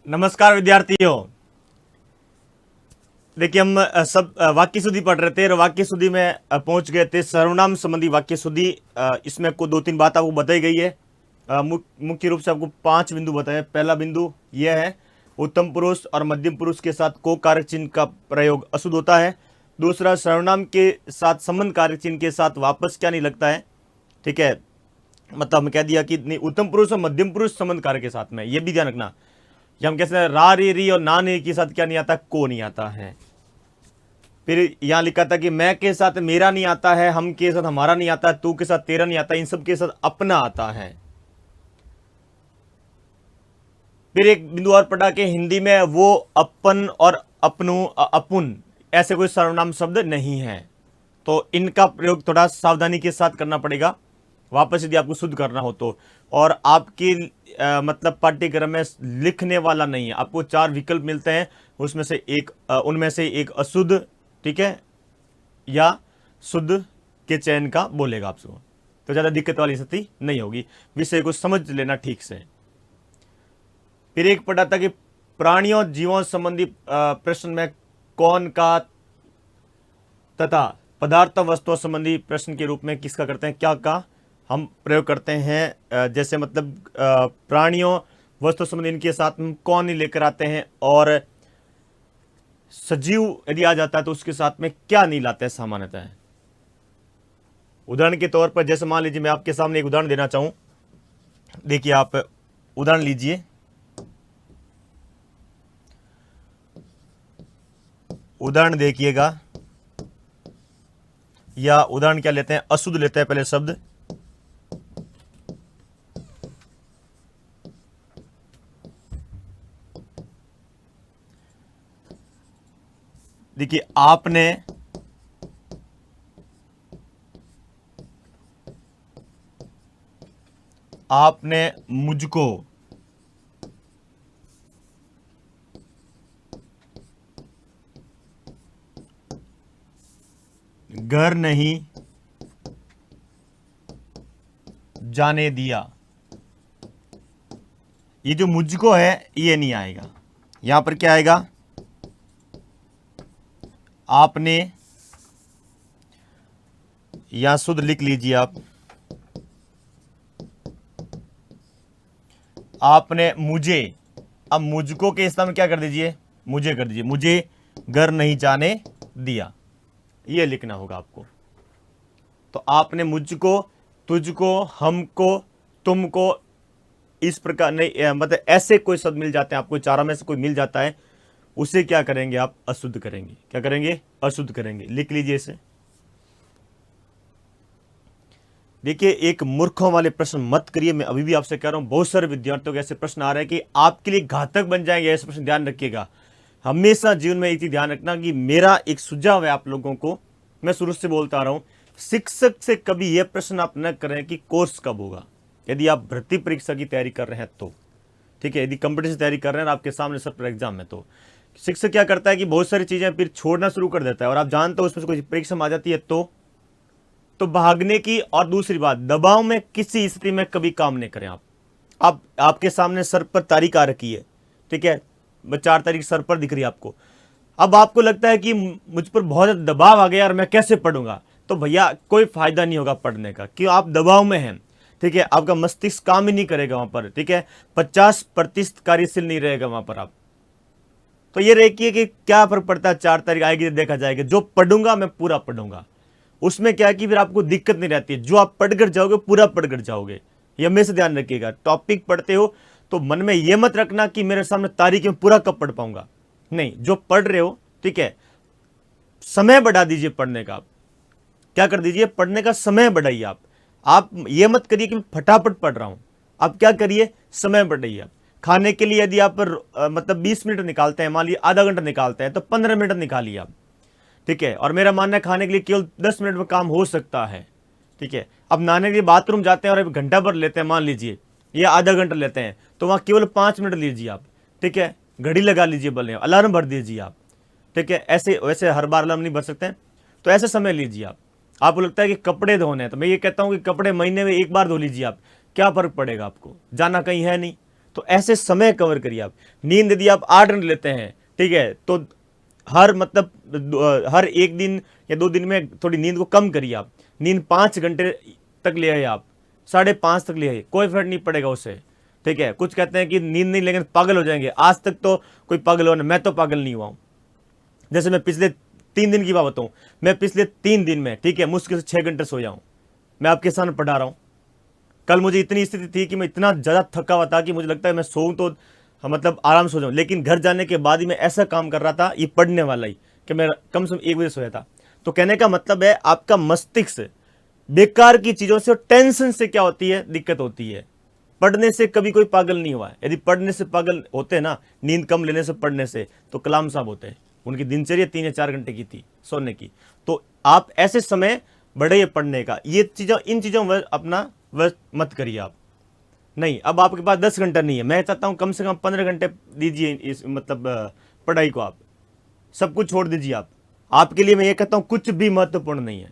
नमस्कार विद्यार्थियों। देखिए हम सब वाक्य शुद्धि पढ़ रहे थे और वाक्य शुद्धि में पहुंच गए थे सर्वनाम संबंधी वाक्य शुद्धि। इसमें आपको दो तीन बात आपको बताई गई है। मुख्य रूप से आपको 5 बिंदु बताए। पहला बिंदु यह है उत्तम पुरुष और मध्यम पुरुष के साथ को कारक चिन्ह का प्रयोग अशुद्ध होता है। दूसरा, सर्वनाम के साथ संबंध कारक चिन्ह के साथ वापस क्या नहीं लगता है। ठीक है, मतलब हम कह दिया कि नहीं, उत्तम पुरुष और मध्यम पुरुष संबंध कारक के साथ में, यह भी ध्यान रखना। या हम कैसे रा रे री और ना ने के साथ क्या नहीं आता, को नहीं आता है। फिर यहां लिखा था कि मैं के साथ मेरा नहीं आता है, हम के साथ हमारा नहीं आता, तू के साथ तेरा नहीं आता, इन सब के साथ अपना आता है। फिर एक बिंदु और पढ़ा कि हिंदी में वो, अपन और अपनू, अपुन ऐसे कोई सर्वनाम शब्द नहीं है, तो इनका प्रयोग थोड़ा सावधानी के साथ करना पड़ेगा वापस यदि आपको शुद्ध करना हो तो। और आपकी मतलब पाठ्यक्रम में लिखने वाला नहीं है, आपको 4 विकल्प मिलते हैं, उसमें से एक उनमें से एक अशुद्ध, ठीक है, या शुद्ध के चयन का बोलेगा आपसे, तो ज्यादा दिक्कत वाली स्थिति नहीं होगी। विषय को समझ लेना ठीक से। फिर एक पढ़ा था कि प्राणियों जीवों संबंधी प्रश्न में कौन का तथा पदार्थ वस्तुओं संबंधी प्रश्न के रूप में किसका करते हैं, क्या का हम प्रयोग करते हैं। जैसे मतलब प्राणियों वस्तु संबंधी इनके साथ में कौन नहीं लेकर आते हैं, और सजीव यदि आ जाता है तो उसके साथ में क्या नहीं लाते हैं सामान्यतः। उदाहरण के तौर पर जैसे मान लीजिए मैं आपके सामने एक उदाहरण देना चाहूं। देखिए आप उदाहरण लीजिए, उदाहरण देखिएगा, या उदाहरण क्या लेते हैं, अशुद्ध लेते हैं पहले शब्द। देखिए आपने मुझको घर नहीं जाने दिया। ये जो मुझको है ये नहीं आएगा, यहां पर क्या आएगा, आपने, या शुद्ध लिख लीजिए आपने मुझे, अब मुझको के स्थान में क्या कर दीजिए, मुझे कर दीजिए, मुझे घर नहीं जाने दिया, ये लिखना होगा आपको। तो आपने मुझको, तुझको, हमको, तुमको, इस प्रकार नहीं, मतलब ऐसे कोई शब्द मिल जाते हैं आपको, चारों में से कोई मिल जाता है, उसे क्या करेंगे आप, अशुद्ध करेंगे। क्या करेंगे, अशुद्ध करेंगे। लिख लीजिए इसे। देखिए एक मूर्खों वाले प्रश्न मत करिए, मैं अभी भी आपसे कह रहा हूं, बहुत सारे विद्यार्थियों के ऐसे प्रश्न आ रहे हैं कि आपके लिए घातक बन जाएंगे, ऐसे प्रश्न ध्यान रखिएगा। हमेशा जीवन में एक चीज ध्यान रखना कि मेरा एक सुझाव है आप लोगों को, मैं शुरू से बोलता आ रहा हूं, शिक्षक से कभी यह प्रश्न आप न करें कि कोर्स कब होगा, यदि आप भर्ती परीक्षा की तैयारी कर रहे हैं तो, ठीक है, यदि कंपटीशन की तैयारी कर रहे हैं आपके सामने सर पर एग्जाम है, तो शिक्षक क्या करता है कि बहुत सारी चीजें फिर छोड़ना शुरू कर देता है, और आप जानते हो उसमें से कोई परीक्षा में आ जाती है तो भागने की। और दूसरी बात, दबाव में किसी स्थिति में कभी काम नहीं करें आप आपके सामने सर पर तारीख आ रखी है, ठीक है, 4 तारीख सर पर दिख रही है आपको। अब आपको लगता है कि मुझ पर बहुत ज्यादा दबाव आ गया और मैं कैसे पढ़ूंगा, तो भैया कोई फायदा नहीं होगा पढ़ने का, क्यों, आप दबाव में हैं, ठीक है, आपका मस्तिष्क काम ही नहीं करेगा वहां पर, ठीक है, 50% कार्यशील नहीं रहेगा वहां पर आप। तो ये देखिए कि क्या फर्क पड़ता है, 4 तारीख आएगी तो देखा जाएगा, जो पढ़ूंगा मैं पूरा पढ़ूंगा, उसमें क्या है कि फिर आपको दिक्कत नहीं रहती है, जो आप पढ़कर जाओगे पूरा पढ़कर जाओगे। ये हमेशा ध्यान रखिएगा, टॉपिक पढ़ते हो तो मन में यह मत रखना कि मेरे सामने तारीख में पूरा कब पढ़ पाऊंगा, नहीं, जो पढ़ रहे हो, ठीक है, समय बढ़ा दीजिए पढ़ने का। आप क्या कर दीजिए, पढ़ने का समय बढ़ाइए। आप ये मत करिए कि फटाफट पढ़ रहा हूं, आप क्या करिए, समय बढ़ाइए। आप खाने के लिए यदि आप मतलब 20 मिनट निकालते हैं, मान लीजिए आधा घंटा निकालते हैं, तो 15 मिनट निकालिए आप, ठीक है। और मेरा मानना है खाने के लिए केवल 10 मिनट में काम हो सकता है, ठीक है। अब नहाने के लिए बाथरूम जाते हैं और 1 घंटा भर लेते हैं मान लीजिए, या आधा घंटा लेते हैं, तो वहां केवल 5 मिनट लीजिए आप, ठीक है, घड़ी लगा लीजिए, बोले अलार्म भर दीजिए आप, ठीक है। ऐसे वैसे हर बार अलार्म नहीं भर सकते हैं, तो ऐसे समय लीजिए आप। आपको लगता है कि कपड़े धोने हैं, तो मैं ये कहता हूं कि कपड़े महीने में 1 बार धो लीजिए आप, क्या फर्क पड़ेगा आपको, जाना कहीं है नहीं, तो ऐसे समय कवर करिए आप। नींद यदि आप 8 घंटे लेते हैं, ठीक है, तो हर मतलब हर एक दिन या 2 दिन में थोड़ी नींद को कम करिए आप। नींद 5 घंटे तक ले आइए आप, 5:30 तक ले आइए, कोई फर्क नहीं पड़ेगा उससे, ठीक है। कुछ कहते हैं कि नींद नहीं लेंगे तो पागल हो जाएंगे, आज तक तो कोई पागल हुआ नहीं, मैं तो पागल नहीं हुआ हूं। जैसे मैं पिछले 3 दिन की बात बताऊं, मैं पिछले 3 दिन में, ठीक है, मुश्किल से 6 घंटे सोया हूं। मैं आपके सामने पढ़ा रहा हूं। कल मुझे इतनी स्थिति थी कि मैं इतना ज्यादा थका हुआ था कि मुझे लगता है मैं सोऊं तो मतलब आराम से सो जाऊं, लेकिन घर जाने के बाद ही मैं ऐसा काम कर रहा था, ये पढ़ने वाला ही, कि मैं कम से कम 1 बजे सोया था। तो कहने का मतलब है आपका मस्तिष्क बेकार की चीजों से और टेंशन से क्या होती है, दिक्कत होती है। पढ़ने से कभी कोई पागल नहीं हुआ है। यदि पढ़ने से पागल होते ना, नींद कम लेने से, पढ़ने से, तो कलाम साहब होते हैं। उनकी दिनचर्या 3 या 4 घंटे की थी सोने की। तो आप ऐसे समय बढ़े पढ़ने का, ये चीजों, इन चीजों में अपना व्यस्त मत करिए आप। नहीं, अब आपके पास 10 घंटा नहीं है, मैं चाहता हूं कम से कम 15 घंटे दीजिए इस मतलब पढ़ाई को। आप सब कुछ छोड़ दीजिए आप। आपके लिए मैं ये कहता हूं कुछ भी महत्वपूर्ण नहीं है,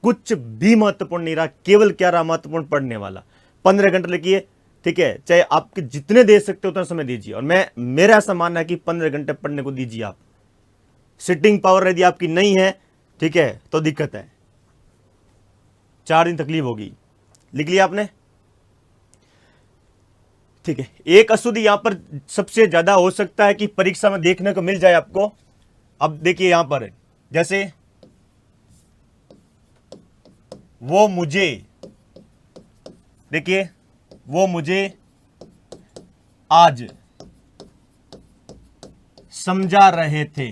कुछ भी महत्वपूर्ण नहीं रहा। केवल क्या रहा महत्वपूर्ण, पढ़ने वाला। 15 घंटे लिखिए, ठीक है, चाहे आपके जितने दे सकते हो उतना समय दीजिए। और मेरा ऐसा मानना है कि 15 घंटे पढ़ने को दीजिए आप। सिटिंग पावर यदि आपकी नहीं है, ठीक है, तो दिक्कत है, 4 दिन तकलीफ होगी। लिख लिया आपने, ठीक है। एक अशुद्धि यहां पर सबसे ज्यादा हो सकता है कि परीक्षा में देखने को मिल जाए आपको। अब देखिए यहां पर, जैसे वो मुझे, देखिए वो मुझे आज समझा रहे थे,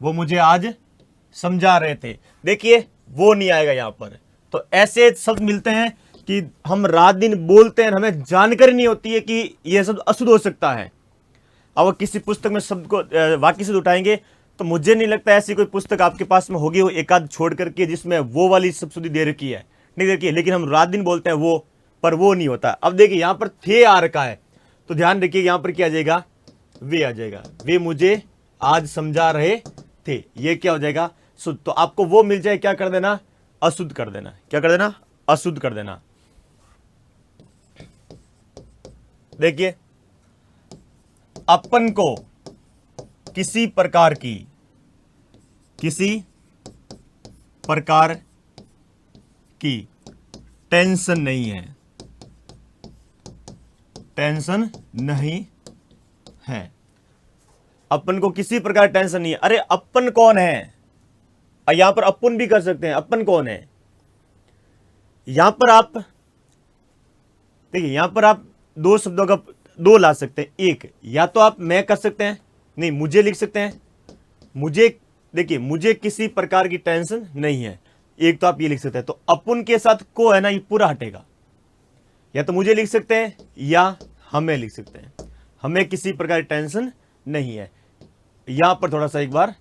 वो मुझे आज समझा रहे थे। देखिए वो नहीं आएगा यहां पर। तो ऐसे शब्द मिलते हैं कि हम रात दिन बोलते हैं, हमें जानकारी नहीं होती है कि यह शब्द अशुद्ध हो सकता है। अब किसी पुस्तक में शब्द को वाक्य से उठाएंगे तो मुझे नहीं लगता ऐसी कोई पुस्तक आपके पास में होगी, वो एक आध छोड़ करके, जिसमें वो वाली शब्द दे रखी है, नहीं देखी है। लेकिन हम रात दिन बोलते हैं वो, पर वो नहीं होता। अब देखिए यहां पर थे आ रखा है, तो ध्यान रखिए यहां पर क्या आ जाएगा, वे आ जाएगा। वे मुझे आज समझा रहे थे, ये क्या हो जाएगा, शुद्ध। तो आपको वो मिल जाए, क्या कर देना, अशुद्ध कर देना। क्या कर देना, अशुद्ध कर देना। देखिए अपन को किसी प्रकार की टेंशन नहीं है, टेंशन नहीं है। अपन को किसी प्रकार टेंशन नहीं है। अरे अपन कौन है, यहां पर अपन भी कर सकते हैं। अपन कौन है, यहां पर आप देखिए, यहां पर आप 2 शब्दों का 2 ला सकते हैं। एक, या तो आप मैं कर सकते हैं, नहीं मुझे लिख सकते हैं। मुझे, देखिए मुझे किसी प्रकार की टेंशन नहीं है, एक तो आप ये लिख सकते हैं। तो अपन के साथ को है ना, ये पूरा हटेगा। या तो मुझे लिख सकते हैं या हमें लिख सकते हैं। हमें किसी प्रकार की टेंशन नहीं है। यहां पर थोड़ा सा एक बार,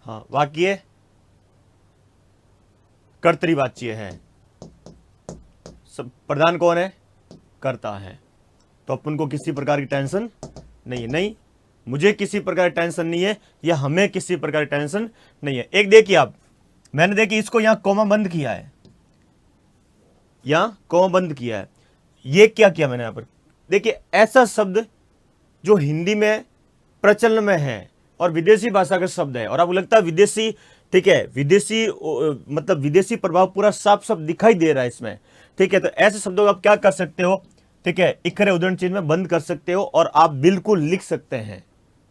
हाँ, वाक्य कर्तृवाच्य है। सब प्रधान कौन है, करता है। तो अपन को किसी प्रकार की टेंशन नहीं है। नहीं, मुझे किसी प्रकार की टेंशन नहीं है, या हमें किसी प्रकार की टेंशन नहीं है। एक देखिए आप, मैंने देखिए इसको यहां कोमा बंद किया है, यहां कोमा बंद किया है। ये क्या किया मैंने यहां पर, देखिए ऐसा शब्द जो हिंदी में प्रचलन में है और विदेशी भाषा का शब्द है, और आपको लगता है विदेशी, ठीक है, विदेशी मतलब विदेशी प्रभाव पूरा साफ साफ दिखाई दे रहा है इसमें, ठीक है। तो ऐसे शब्दों को आप क्या कर सकते हो, ठीक है, इखरे उदाहरण चिन्ह में बंद कर सकते हो और आप बिल्कुल लिख सकते हैं,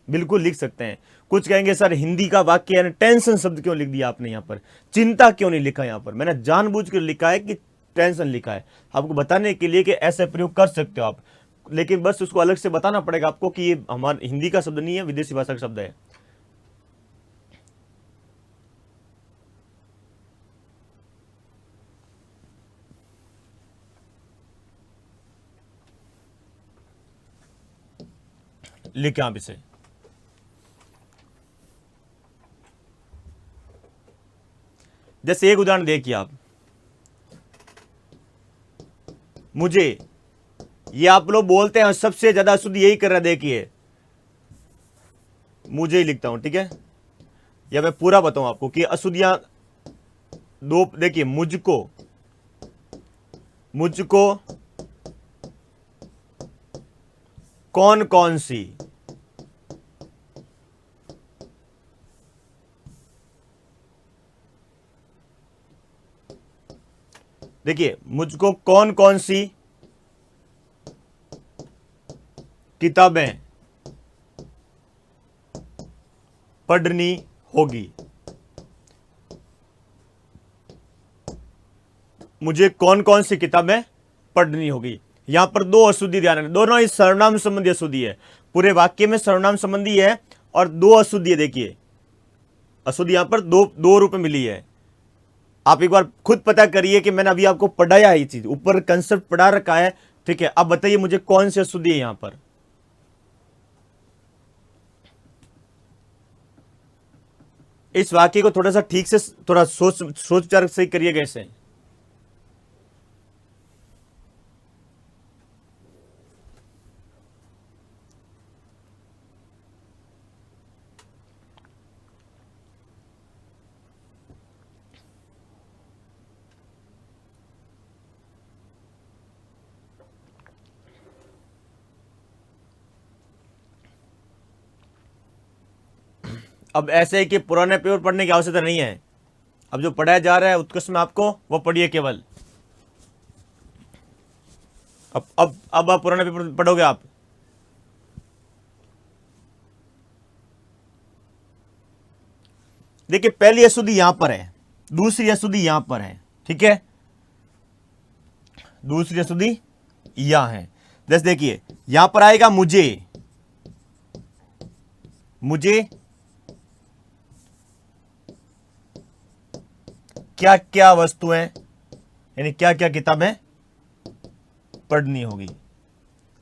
बिल्कुल लिख सकते हैं। कुछ कहेंगे सर हिंदी का वाक्य यानी टेंशन शब्द क्यों लिख दिया आपने, यहां पर चिंता क्यों नहीं लिखा। यहां पर मैंने जानबूझकर लिखा है कि टेंशन लिखा है, आपको बताने के लिए कि ऐसे प्रयोग कर सकते हो आप। लेकिन बस उसको अलग से बताना पड़ेगा आपको कि ये हमारा हिंदी का शब्द नहीं है, विदेशी भाषा का शब्द है। लिखे आप इसे, जैसे एक उदाहरण देखिए आप, मुझे, ये आप लोग बोलते हैं सबसे ज्यादा शुद्ध यही कर रहा है। देखिए मुझे ही लिखता हूं, ठीक है, या मैं पूरा बताऊं आपको कि अशुद्धियां 2। देखिए मुझको मुझको कौन कौन सी देखिए, मुझको कौन कौन सी किताबें पढ़नी होगी। मुझे कौन कौन सी किताबें पढ़नी होगी। यहां पर दो अशुद्धि ध्यान रखना, दोनों इस सर्वनाम संबंधी अशुद्धि है। पूरे वाक्य में सर्वनाम संबंधी है और दो अशुद्धि है। देखिए, अशुद्धि यहां पर दो रूप में मिली है। आप एक बार खुद पता करिए कि मैंने अभी आपको पढ़ाया है, ये चीज ऊपर कंसेप्ट पढ़ा रखा है, ठीक है। अब बताइए मुझे कौन सी अशुद्धि है यहां पर। इस वाक्य को थोड़ा सा ठीक से थोड़ा सोच विचार सही करिएगा ऐसे। अब ऐसे है कि पुराने पेपर पढ़ने की आवश्यकता नहीं है। अब जो पढ़ाया जा रहा है उत्कृष्ट में आपको, वो पढ़िए केवल। अब आप पुराने पेपर पढ़ोगे आप। देखिए, पहली अशुद्धि यहां पर है, दूसरी अशुद्धि यहां पर है, ठीक है। दूसरी अशुद्धि यहां है। जैसे देखिए, यहां पर आएगा मुझे, मुझे क्या क्या वस्तुएं यानी क्या क्या किताबें पढ़नी होगी।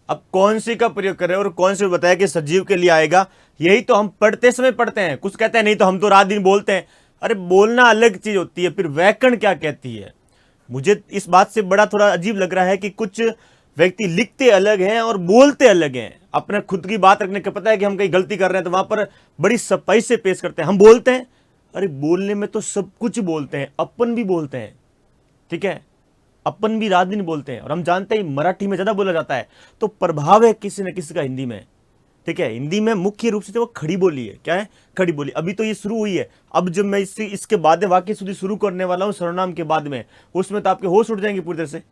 अब कौन सी का प्रयोग करें और कौन सी बताया कि सजीव के लिए आएगा। यही तो हम पढ़ते समय पढ़ते हैं। कुछ कहते हैं नहीं तो हम तो रात दिन बोलते हैं। अरे बोलना अलग चीज होती है, फिर व्याकरण क्या कहती है। मुझे इस बात से बड़ा थोड़ा अजीब लग रहा है कि कुछ व्यक्ति लिखते अलग हैं और बोलते अलग हैं। अपने खुद की बात रखने का पता है कि हम कहीं गलती कर रहे हैं तो वहां पर बड़ी सफाई से पेश करते हैं। हम बोलते हैं, अरे बोलने में तो सब कुछ बोलते हैं, अपन भी बोलते हैं, ठीक है। अपन भी रात दिन बोलते हैं और हम जानते हैं मराठी में ज्यादा बोला जाता है। तो प्रभाव है किसी न किसी का हिंदी में, ठीक है। हिंदी में मुख्य रूप से तो वो खड़ी बोली है। क्या है? खड़ी बोली। अभी तो ये शुरू हुई है। अब जब मैं इसके बाद वाक्य शुद्धि शुरू करने वाला हूं सर्वनाम के बाद में, उसमें तो आपके होश उड़ जाएंगे पूरी तरह से।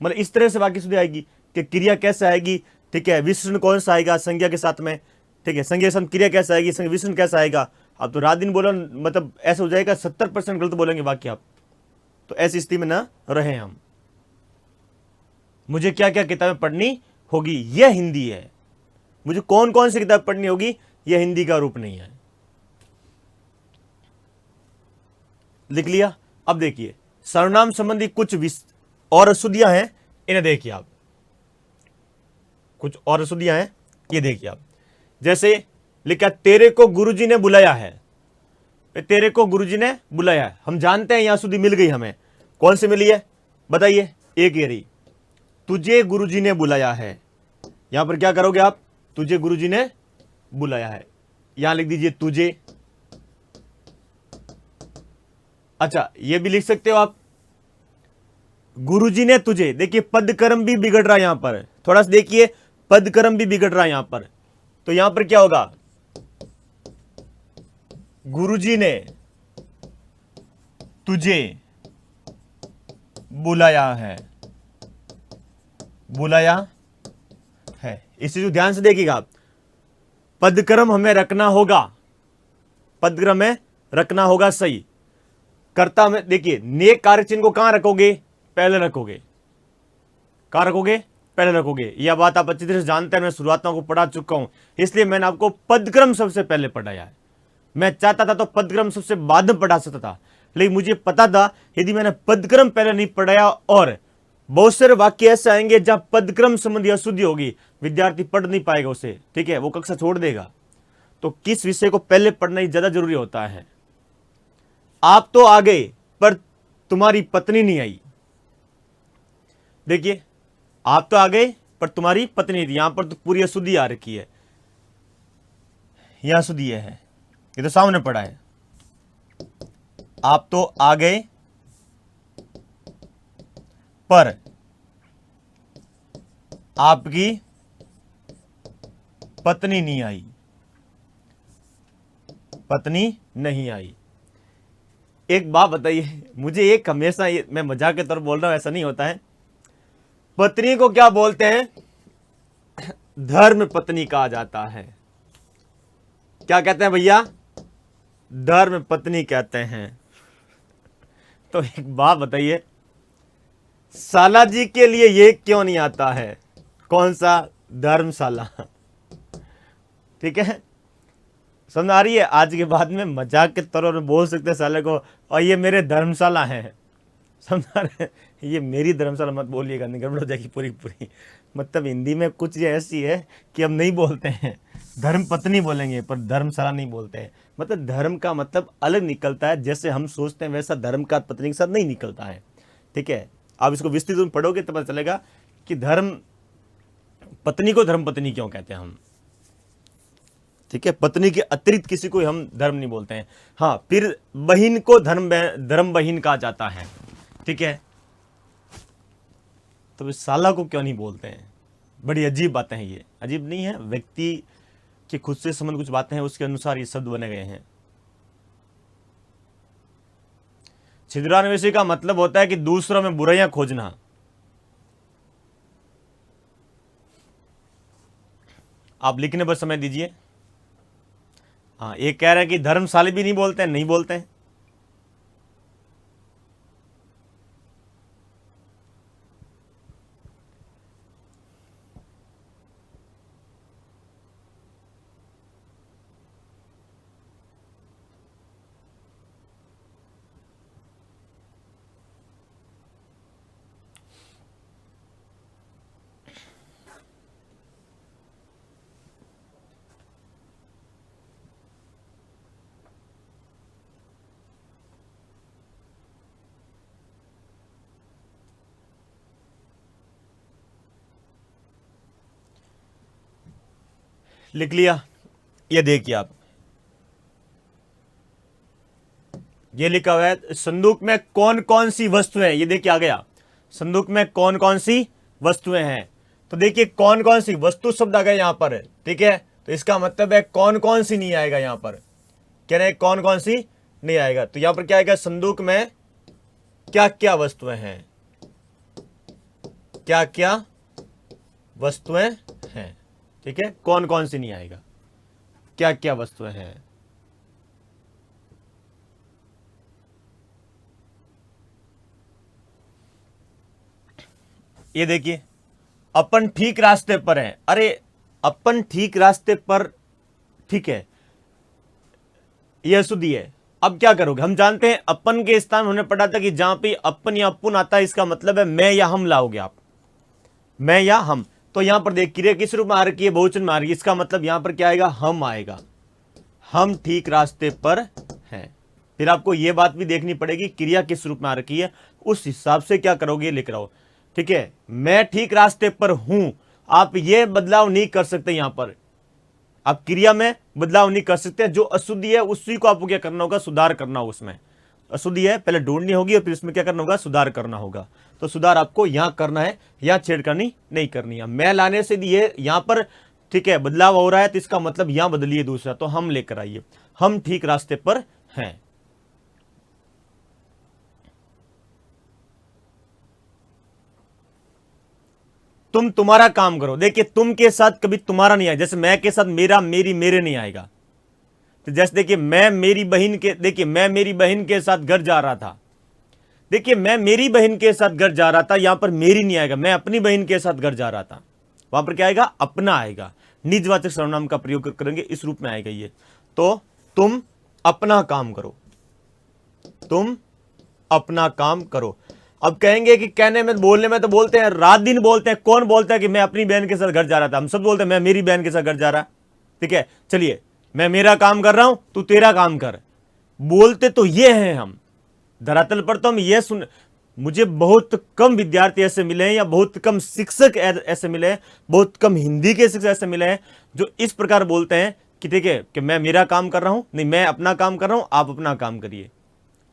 मतलब इस तरह से वाक्य शुद्धि आएगी कि क्रिया कैसे आएगी, ठीक है। विशेषण कौन सा आएगा संज्ञा के साथ में, ठीक है। संज्ञा के साथ क्रिया कैसे आएगी, विशेषण कैसा आएगा। अब तो रात दिन बोलो, मतलब ऐसा हो जाएगा 70% गलत बोलेंगे वाक्य आप। तो ऐसी स्थिति में ना रहे हम। मुझे क्या क्या किताबें पढ़नी होगी, यह हिंदी है। मुझे कौन कौन सी किताब पढ़नी होगी, यह हिंदी का रूप नहीं है। लिख लिया। अब देखिए, सर्वनाम संबंधी कुछ और अशुद्धियां हैं, इन्हें देखिए आप। कुछ और अशुद्धियां हैं, ये देखिए आप। जैसे लिखा, तेरे को गुरुजी ने बुलाया है। तेरे को गुरुजी ने बुलाया है, हम जानते हैं यहां अशुद्धि मिल गई हमें। कौन सी मिली है बताइए? एक ये रही, तुझे गुरुजी ने बुलाया है। यहां पर क्या करोगे आप? तुझे गुरुजी ने बुलाया है, यहां लिख दीजिए तुझे। अच्छा, यह भी लिख सकते हो आप, गुरुजी ने तुझे। देखिए पदक्रम भी बिगड़ रहा है यहां पर, थोड़ा सा देखिए, पदक्रम भी बिगड़ रहा है यहां पर। तो यहां पर क्या होगा? गुरुजी ने तुझे बुलाया है, बुलाया है। इसे जो ध्यान से देखिएगा आप, पदक्रम हमें रखना होगा, पदक्रम में रखना होगा सही। कर्ता में देखिए, नेक कार्य चिन्ह को कहां रखोगे? पहले रखोगे। कहां रखोगे? पहले रखोगे। यह बात आप अच्छी तरह से जानते हैं, मैं शुरुआत में आपको पढ़ा चुका हूं, इसलिए मैंने आपको पदक्रम सबसे पहले पढ़ाया है। मैं चाहता था तो पदक्रम सबसे बाद में पढ़ा सकता था, लेकिन मुझे पता था यदि मैंने पदक्रम पहले नहीं पढ़ाया और बहुत सारे वाक्य ऐसे आएंगे जहां पदक्रम संबंधी अशुद्धि होगी, विद्यार्थी पढ़ नहीं पाएगा उसे, ठीक है, वो कक्षा छोड़ देगा। तो किस विषय को पहले पढ़ना ही ज्यादा जरूरी होता है। आप तो आ गए पर तुम्हारी पत्नी नहीं आई। देखिए, आप तो आ गए पर तुम्हारी पत्नी थी, यहां पर तो पूरी अशुद्धि आ रखी है। यहां अशुद्धि है, ये तो सामने पड़ा है। आप तो आ गए पर आपकी पत्नी नहीं आई, पत्नी नहीं आई। एक बात बताइए मुझे, एक हमेशा ये मैं मजाक के तौर बोल रहा हूं, ऐसा नहीं होता है। पत्नी को क्या बोलते हैं? धर्म पत्नी कहा जाता है। क्या कहते हैं भैया? धर्म पत्नी कहते हैं। तो एक बात बताइए, साला जी के लिए ये क्यों नहीं आता है? कौन सा? धर्मशाला। ठीक है, समझ आ रही है? आज के बाद में मजाक के तौर पर बोल सकते हैं साले को, और ये मेरे धर्मशाला है, समझ आ रहे हैं? ये मेरी धर्मशाला मत बोलिएगा, नहीं गड़बड़ हो जाएगी पूरी पूरी। मतलब हिंदी में कुछ ये ऐसी है कि हम नहीं बोलते हैं, धर्म पत्नी बोलेंगे पर धर्मशाला नहीं बोलते हैं। मतलब धर्म का मतलब अलग निकलता है, जैसे हम सोचते हैं वैसा धर्म का पत्नी के साथ नहीं निकलता है। ठीक है, आप इसको विस्तृत में पढ़ोगे तो पता चलेगा कि धर्म पत्नी को धर्म पत्नी क्यों कहते हैं हम। ठीक है, पत्नी के अतिरिक्त किसी को हम धर्म नहीं बोलते हैं। हाँ, फिर बहन को धर्म बहन कहा जाता है। ठीक है, तो इस साला को क्यों नहीं बोलते हैं? बड़ी अजीब बातें हैं ये। अजीब नहीं है, व्यक्ति के खुद से संबंध कुछ बातें हैं, उसके अनुसार ये शब्द बने गए हैं। छिद्रान्वेषी का मतलब होता है कि दूसरों में बुराइयां खोजना। आप लिखने पर समय दीजिए। हाँ, एक कह रहा है कि धर्मशाली भी नहीं बोलते हैं, नहीं बोलते हैं। लिख लिया? ये देखिए आप, ये लिखा हुआ है संदूक में कौन कौन सी वस्तुएं। ये देखिए आ गया, संदूक में कौन कौन सी वस्तुएं हैं। तो देखिए कौन कौन सी वस्तु शब्द आ गया यहां पर। ठीक है, तो इसका मतलब है कौन कौन सी नहीं आएगा। यहां पर कह रहे हैं कौन कौन सी नहीं आएगा, तो यहां पर क्या आएगा? संदूक में क्या क्या वस्तुएं हैं, क्या क्या वस्तुएं हैं। ठीक है, कौन कौन सी नहीं आएगा, क्या क्या वस्तुएं हैं। ये देखिए, अपन ठीक रास्ते पर हैं। अरे अपन ठीक रास्ते पर, ठीक है, यह अशुद्धि है। अब क्या करोगे? हम जानते हैं अपन के स्थान हमने पढ़ा था कि जहां पे अपन या अपुन आता है, इसका मतलब है मैं या हम लाओगे आप, मैं या हम। तो यहां पर देख, क्रिया किस रूप में आ रखी है? बहुवचन में आ रही है। इसका मतलब यहां पर क्या आएगा? हम आएगा। हम ठीक रास्ते पर हैं। फिर आपको यह बात भी देखनी पड़ेगी क्रिया किस रूप में आ रखी है, उस हिसाब से क्या करोगे लिख रहा हो। ठीक है, मैं ठीक रास्ते पर हूं, आप ये बदलाव नहीं कर सकते। यहां पर आप क्रिया में बदलाव नहीं कर सकते। जो अशुद्धि है उसी को आपको क्या करना होगा? सुधार करना होगा। उसमें अशुद्धि है, पहले ढूंढनी होगी और फिर उसमें क्या करना होगा? सुधार करना होगा। तो सुधार आपको यहां करना है, यहां छेड़खानी नहीं करनी है। मैं लाने से ये यहां पर, ठीक है, बदलाव हो रहा है, तो इसका मतलब यहां बदलिए दूसरा, तो हम लेकर आइए। हम ठीक रास्ते पर हैं। तुम तुम्हारा काम करो। देखिए, तुम के साथ कभी तुम्हारा नहीं आएगा। जैसे मैं के साथ मेरा, मेरी, मेरे नहीं आएगा। तो जैसे देखिए, मैं मेरी बहन के, देखिए मैं मेरी बहन के साथ घर जा रहा था। देखिए, मैं मेरी बहन के साथ घर जा रहा था, यहां पर मेरी नहीं आएगा। मैं अपनी बहन के साथ घर जा रहा था, वहां पर क्या आएगा? अपना आएगा। निजवाचक सर्वनाम का प्रयोग करेंगे, इस रूप में आएगा ये। तो तुम अपना काम करो, तुम अपना काम करो। अब कहेंगे कि कहने में, बोलने में तो बोलते हैं, रात दिन बोलते हैं। कौन बोलता है कि मैं अपनी बहन के साथ घर जा रहा था? हम सब बोलते हैं मैं मेरी बहन के साथ घर जा रहा। ठीक है, चलिए, मैं मेरा काम कर रहा हूं, तू तेरा काम कर। बोलते तो ये हैं हम, धरातल पर तो हम ये सुन। मुझे बहुत कम विद्यार्थी ऐसे मिले हैं, या बहुत कम शिक्षक ऐसे मिले हैं, बहुत कम हिंदी के शिक्षक ऐसे मिले हैं जो इस प्रकार बोलते हैं कि ठीक है, कि मैं मेरा काम कर रहा हूं, नहीं मैं अपना काम कर रहा हूं, आप अपना काम करिए।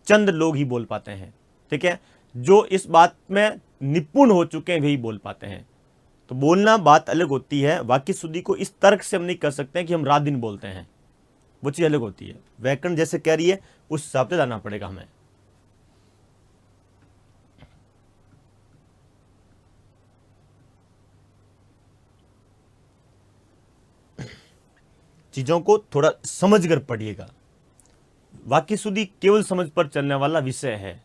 चंद लोग ही बोल पाते हैं। ठीक है, जो इस बात में निपुण हो चुके हैं वही बोल पाते हैं। तो बोलना बात अलग होती है, वाक्य शुद्धि को इस तर्क से हम नहीं कर सकते हैं कि हम रात दिन बोलते हैं, वो चीज अलग होती है। व्याकरण जैसे कह रही है उस हिसाब से जाना पड़ेगा हमें। चीजों को थोड़ा समझ कर पढ़िएगा। वाक्य शुद्धि केवल समझ पर चलने वाला विषय है,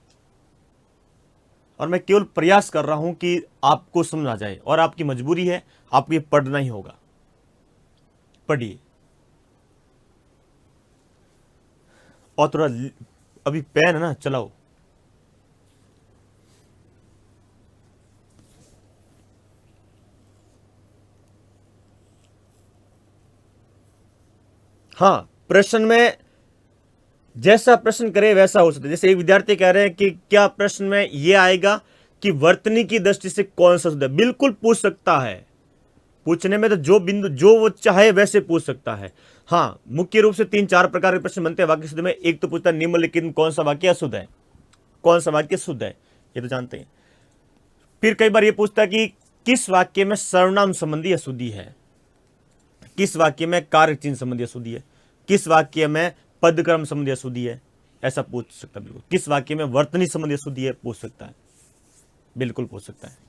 और मैं केवल प्रयास कर रहा हूं कि आपको समझ आ जाए, और आपकी मजबूरी है, आपको ये पढ़ना ही होगा। पढ़िए। और थोड़ा अभी पेन है ना, चलाओ। हाँ, प्रश्न में जैसा प्रश्न करे वैसा हो सकता है। जैसे एक विद्यार्थी कह रहे हैं कि क्या प्रश्न में यह आएगा कि वर्तनी की दृष्टि से कौन सा शब्द है, बिल्कुल पूछ सकता है। पूछने में तो जो बिंदु जो वो चाहे वैसे पूछ सकता है। हाँ, मुख्य रूप से 3-4 प्रकार के प्रश्न बनते हैं वाक्य शुद्धि में। एक तो पूछता है निम्नलिखित में कौन सा वाक्य अशुद्ध है, कौन सा वाक्य शुद्ध है, ये तो जानते हैं। फिर कई बार ये पूछता है कि किस वाक्य में सर्वनाम संबंधी अशुद्धि है, किस वाक्य में कार्य चिन्ह संबंधी अशुद्धि है, किस वाक्य में पदक्रम संबंधी अशुद्धि है, ऐसा पूछ सकता है। बिल्कुल। किस वाक्य में वर्तनी संबंधी अशुद्धि है, पूछ सकता है, बिल्कुल पूछ सकता है।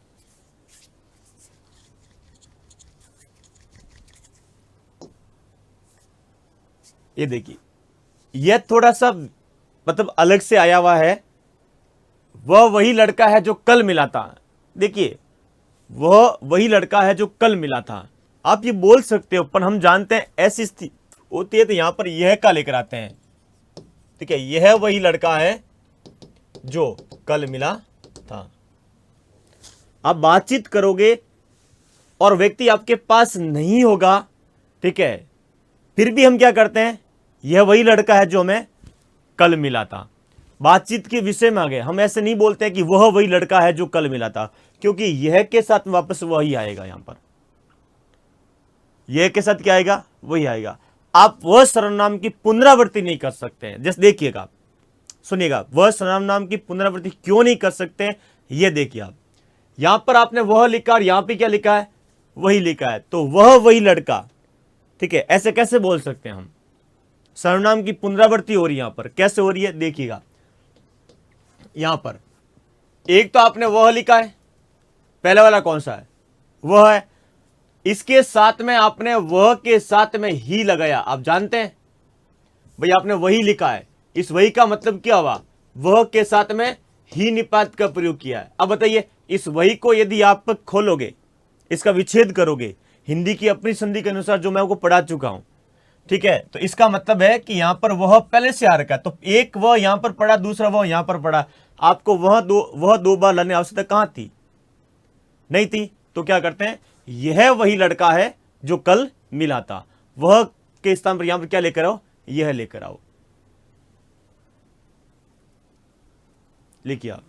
ये देखिए, यह थोड़ा सा मतलब अलग से आया हुआ है। वह वही लड़का है जो कल मिला था। देखिए, वह वही लड़का है जो कल मिला था। आप ये बोल सकते हो, पर हम जानते हैं ऐसी स्थिति होती है तो यहां पर यह का लेकर आते हैं। ठीक है, यह वही लड़का है जो कल मिला था। आप बातचीत करोगे और व्यक्ति आपके पास नहीं होगा, ठीक है, फिर भी हम क्या करते हैं, यह वही लड़का है जो हमें कल मिला था। बातचीत के विषय में आ गए, हम ऐसे नहीं बोलते हैं कि वह वही लड़का है जो कल मिला था, क्योंकि यह के साथ वापस वही आएगा। यहां पर यह के साथ क्या आएगा, वही आएगा। आप वह सर्वनाम की पुनरावृत्ति नहीं कर सकते हैं। जैसे देखिएगा, सुनिएगा, वह सर्वनाम की पुनरावृत्ति क्यों नहीं कर सकते, यह देखिए आप। यहां पर आपने वह लिखा और यहां पे क्या लिखा है, वही लिखा है, तो वह वही लड़का। ठीक है, ऐसे कैसे बोल सकते हैं हम, सर्वनाम की पुनरावृत्ति हो रही है। यहां पर कैसे हो रही है, देखिएगा। यहां पर एक तो आपने वह लिखा है, पहला वाला कौन सा है, वह है। इसके साथ में आपने वह के साथ में ही लगाया। आप जानते हैं भाई, आपने वही लिखा है, इस वही का मतलब क्या हुआ, वह के साथ में ही निपात का प्रयोग किया है। अब बताइए, इस वही को यदि आप खोलोगे, इसका विच्छेद करोगे हिंदी की अपनी संधि के अनुसार जो मैं आपको पढ़ा चुका हूं, ठीक है, तो इसका मतलब है कि यहां पर वह पहले से आ रखा है। तो एक वह यहां पर पड़ा, दूसरा वह यहां पर पड़ा। आपको वह दो बार लाने आवश्यकता कहां थी, नहीं थी। तो क्या करते हैं, यह वही लड़का है जो कल मिला था, वह के स्थान पर यहां पर क्या लेकर आओ, यह लेकर आओ। लिखिए आप।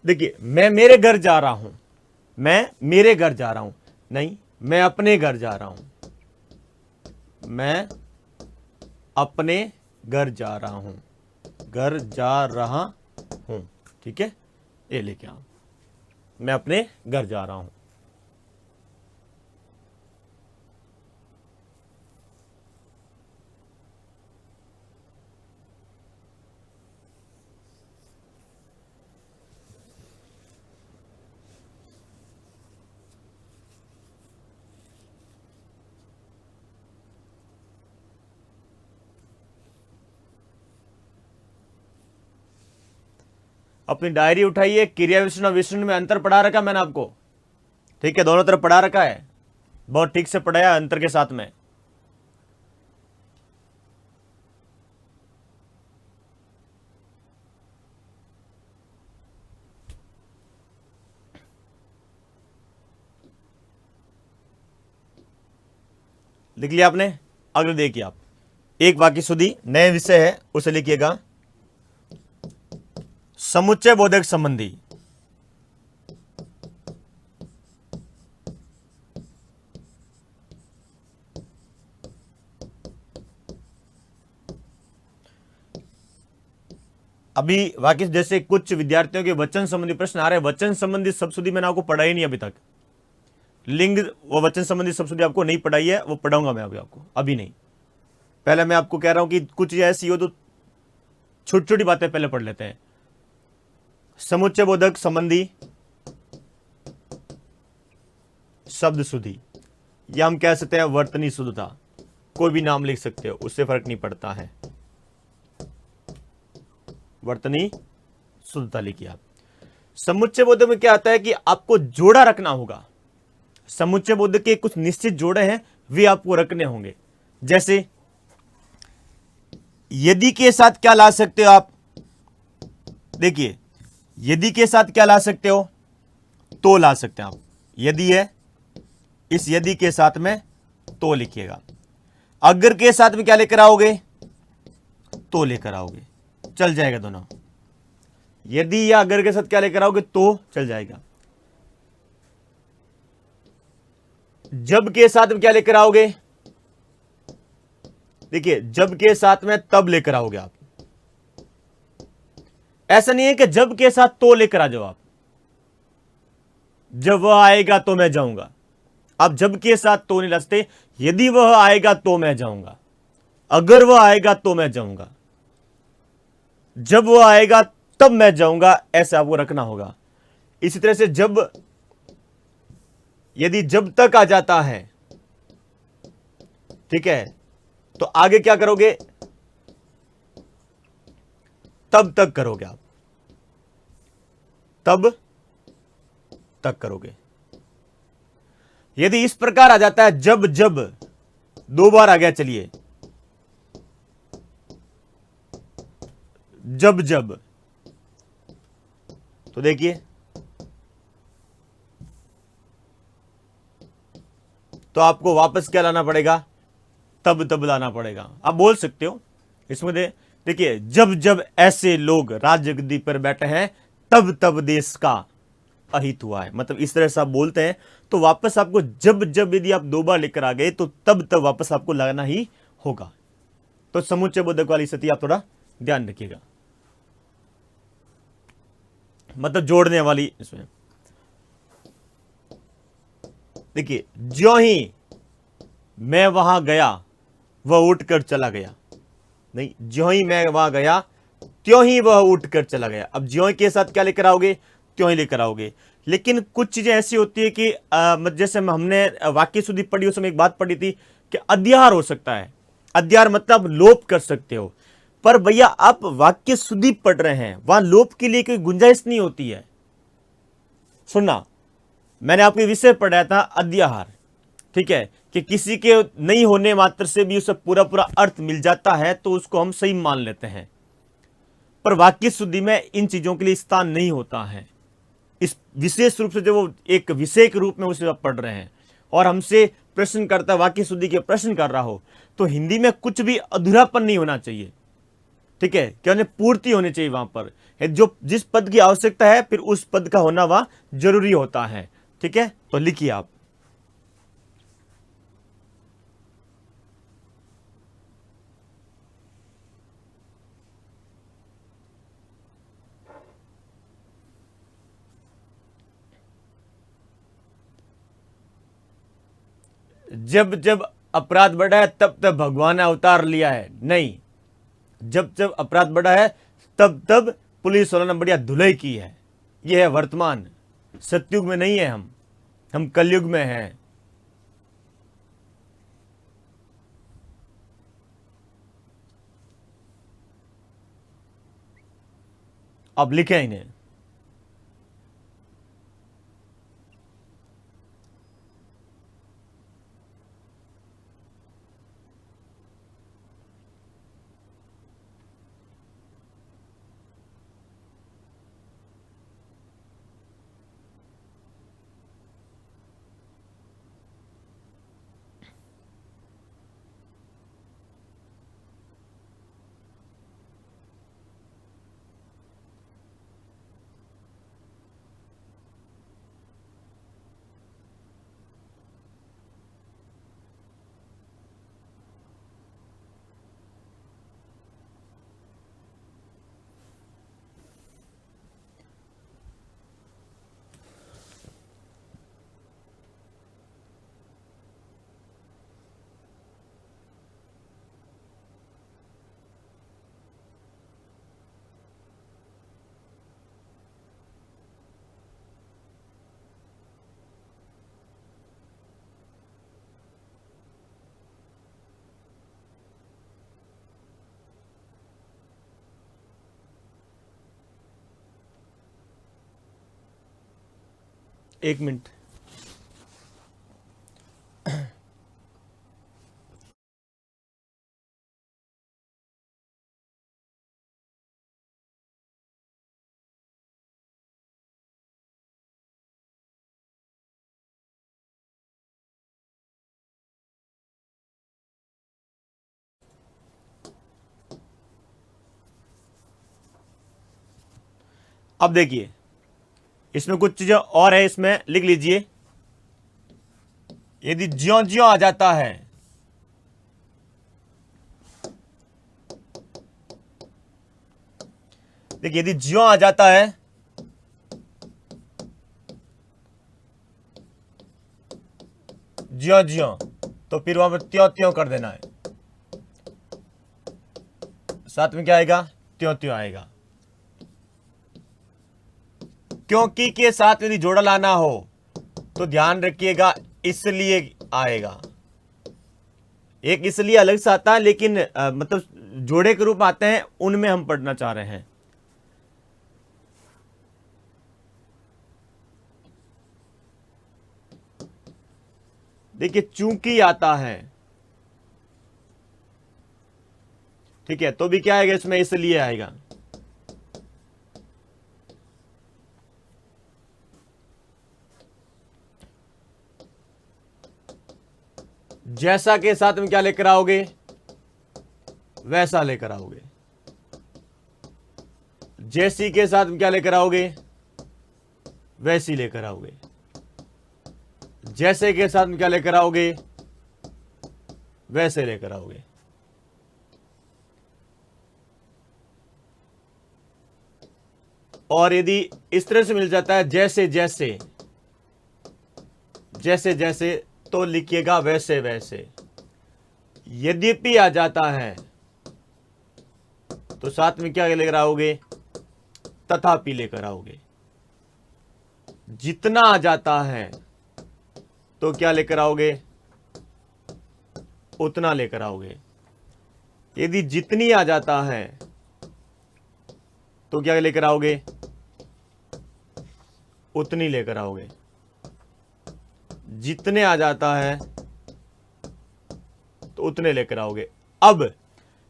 देखिए, मैं मेरे घर जा रहा हूं, मैं मेरे घर जा रहा हूं, नहीं, मैं अपने घर जा रहा हूं, मैं अपने घर जा रहा हूं, घर जा रहा हूं। ठीक है, ये लेके आओ, मैं अपने घर जा रहा हूं। अपनी डायरी उठाइए, क्रिया विशेषण और विशेषण में अंतर पढ़ा रखा मैंने आपको। ठीक है, दोनों तरफ पढ़ा रखा है, बहुत ठीक से पढ़ाया अंतर के साथ में। लिख लिया आपने। अगले देखिए आप, एक वाक्य शुद्धि नए विषय है, उसे लिखिएगा, समुच्चय बोधक संबंधी। अभी वाकिफ जैसे कुछ विद्यार्थियों के वचन संबंधी प्रश्न आ रहे हैं, वचन संबंधी शब्दशुद्धि मैंने आपको पढ़ाई नहीं अभी तक। लिंग वो वचन संबंधी शब्दशुद्धि आपको नहीं पढ़ाई है, वो पढ़ाऊंगा मैं अभी आपको, अभी नहीं। पहले मैं आपको कह रहा हूं कि कुछ ऐसी हो तो छोटी छोटी बातें पहले पढ़ लेते हैं। समुच्चय बोधक संबंधी शब्द शुद्धि, या हम कह सकते हैं वर्तनी शुद्धता, कोई भी नाम लिख सकते हो, उससे फर्क नहीं पड़ता है। वर्तनी शुद्धता लिखिए आप। समुच्चय बोधक में क्या आता है कि आपको जोड़ा रखना होगा। समुच्चय बोधक के कुछ निश्चित जोड़े हैं, वे आपको रखने होंगे। जैसे यदि के साथ क्या ला सकते हो आप, देखिए यदि के साथ क्या ला सकते हो, तो ला सकते हैं आप। यदि है, इस यदि के साथ में तो लिखिएगा। अगर के साथ में क्या लेकर आओगे, तो लेकर आओगे, चल जाएगा दोनों। यदि या अगर के साथ क्या लेकर आओगे, तो चल जाएगा। जब के साथ में क्या लेकर आओगे, देखिए जब के साथ में तब लेकर आओगे आप। ऐसा नहीं है कि जब के साथ तो लेकर आ जाओ आप, जब वह आएगा तो मैं जाऊंगा। आप जब के साथ तो नहीं ला सकते। यदि वह आएगा तो मैं जाऊंगा, अगर वह आएगा तो मैं जाऊंगा, जब वह आएगा तब मैं जाऊंगा, ऐसा आपको रखना होगा। इसी तरह से जब, यदि जब तक आ जाता है, ठीक है, तो आगे क्या करोगे, तब तक करोगे आप, तब तक करोगे। यदि इस प्रकार आ जाता है जब जब, दो बार आ गया, चलिए जब जब, तो देखिए तो आपको वापस क्या लाना पड़ेगा, तब तब लाना पड़ेगा। आप बोल सकते हो इसमें देखिए जब जब ऐसे लोग राजगद्दी पर बैठे हैं, तब तब देश का अहित हुआ है, मतलब इस तरह से आप बोलते हैं। तो वापस आपको जब जब, यदि आप दो बार लेकर आ गए तो तब तब वापस आपको लगाना ही होगा। तो समुच्चय बोधक वाली स्थिति आप थोड़ा ध्यान रखिएगा, मतलब जोड़ने वाली। इसमें देखिए ज्यों ही मैं वहां गया वह उठकर चला गया, नहीं, ज्यों ही मैं वहां गया त्यों ही वह उठकर चला गया। अब ज्यों के साथ क्या लेकर आओगे, त्यों ही लेकर आओगे। लेकिन कुछ चीजें ऐसी होती है कि जैसे हमने वाक्य शुद्धि पढ़ी, उस समय एक बात पढ़ी थी कि अध्यार हो सकता है। अध्यार मतलब लोप कर सकते हो, पर भैया आप वाक्य शुद्धि पढ़ रहे हैं, वहां लोप के लिए कोई गुंजाइश नहीं होती है। सुनना, मैंने आपके विषय पढ़ाया था अध्याहार, ठीक है, कि किसी के नहीं होने मात्र से भी उसे पूरा पूरा अर्थ मिल जाता है, तो उसको हम सही मान लेते हैं। पर वाक्य शुद्धि में इन चीजों के लिए स्थान नहीं होता है। इस विशेष रूप से जो वो एक विषय के रूप में उसे आप पढ़ रहे हैं और हमसे प्रश्न करता, वाक्य शुद्धि के प्रश्न कर रहा हो, तो हिंदी में कुछ भी अधूरापन नहीं होना चाहिए, ठीक है, क्या पूर्ति होनी चाहिए। वहां पर जो जिस पद की आवश्यकता है, फिर उस पद का होना वहां जरूरी होता है, ठीक है। तो लिखिए आप, जब जब अपराध बढ़ा है तब तब भगवान ने अवतार लिया है, नहीं, जब जब अपराध बढ़ा है तब तब पुलिस वालों ने बढ़िया धुलाई की है। यह है वर्तमान, सतयुग में नहीं है, हम कलयुग में हैं। अब लिखे इन्हें, एक मिनट। अब देखिए, इसमें कुछ चीजें और है, इसमें लिख लीजिए। यदि ज्यों ज्यों आ जाता है, देखिए यदि ज्यों आ जाता है, ज्यों ज्यों, तो फिर वहां पर त्यों त्यों कर देना है। साथ में क्या आएगा? त्यों त्यों आएगा। क्योंकि के साथ यदि जोड़ा लाना हो तो ध्यान रखिएगा इसलिए आएगा। एक इसलिए अलग से आता है, लेकिन मतलब जोड़े के रूप आते हैं, उनमें हम पढ़ना चाह रहे हैं। देखिए चूंकि आता है, ठीक है, तो भी क्या आएगा इसमें? इसलिए आएगा। जैसा के साथ में क्या लेकर आओगे? वैसा लेकर आओगे। जैसी के साथ में क्या लेकर आओगे? वैसी लेकर आओगे। जैसे के साथ में क्या लेकर आओगे? वैसे लेकर आओगे। और यदि इस तरह से मिल जाता है जैसे जैसे, जैसे जैसे, तो लिखिएगा वैसे वैसे। यद्यपि आ जाता है तो साथ में क्या लेकर आओगे? तथापि लेकर आओगे। जितना आ जाता है तो क्या लेकर आओगे? उतना लेकर आओगे। यदि जितनी आ जाता है तो क्या लेकर आओगे? उतनी लेकर आओगे। जितने आ जाता है तो उतने लेकर आओगे। अब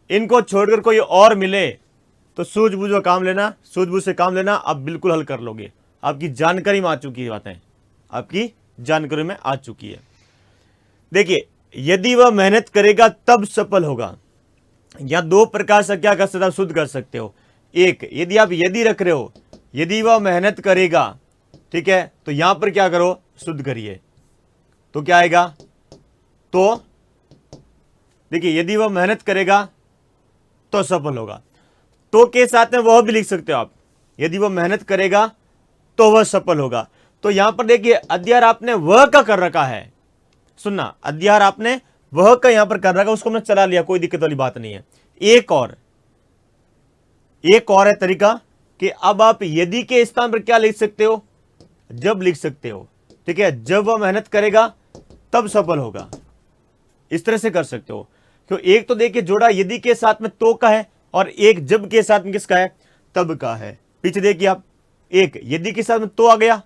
इनको छोड़कर कोई और मिले तो सूझबूझ का काम लेना, सूझबूझ से काम लेना, आप बिल्कुल हल कर लोगे। आपकी जानकारी में आ चुकी है बातें, आपकी जानकारी में आ चुकी है। देखिए यदि वह मेहनत करेगा तब सफल होगा। या दो प्रकार से क्या कर सकते हो? शुद्ध कर सकते हो। एक, यदि आप यदि रख रहे हो, यदि वह मेहनत करेगा, ठीक है, तो यहां पर क्या करो? शुद्ध करिए, तो क्या आएगा? तो देखिए यदि वह मेहनत करेगा तो सफल होगा। तो के साथ में वह भी लिख सकते हो आप। यदि वह मेहनत करेगा तो वह सफल होगा। तो यहां पर देखिए अध्यार आपने वह का कर रखा है। सुनना, अध्यार आपने वह का यहां पर कर रखा, उसको हमने चला लिया, कोई दिक्कत वाली बात नहीं है। एक और है तरीका कि अब आप यदि के स्थान पर क्या लिख सकते हो? जब लिख सकते हो, ठीक है। जब वह मेहनत करेगा तब सफल होगा, इस तरह से कर सकते हो। क्यों? एक तो देखिए जोड़ा यदि के साथ में तो का है, और एक जब के साथ में किसका है? तब का है। पीछे देखिए आप, एक यदि के साथ में तो आ गया,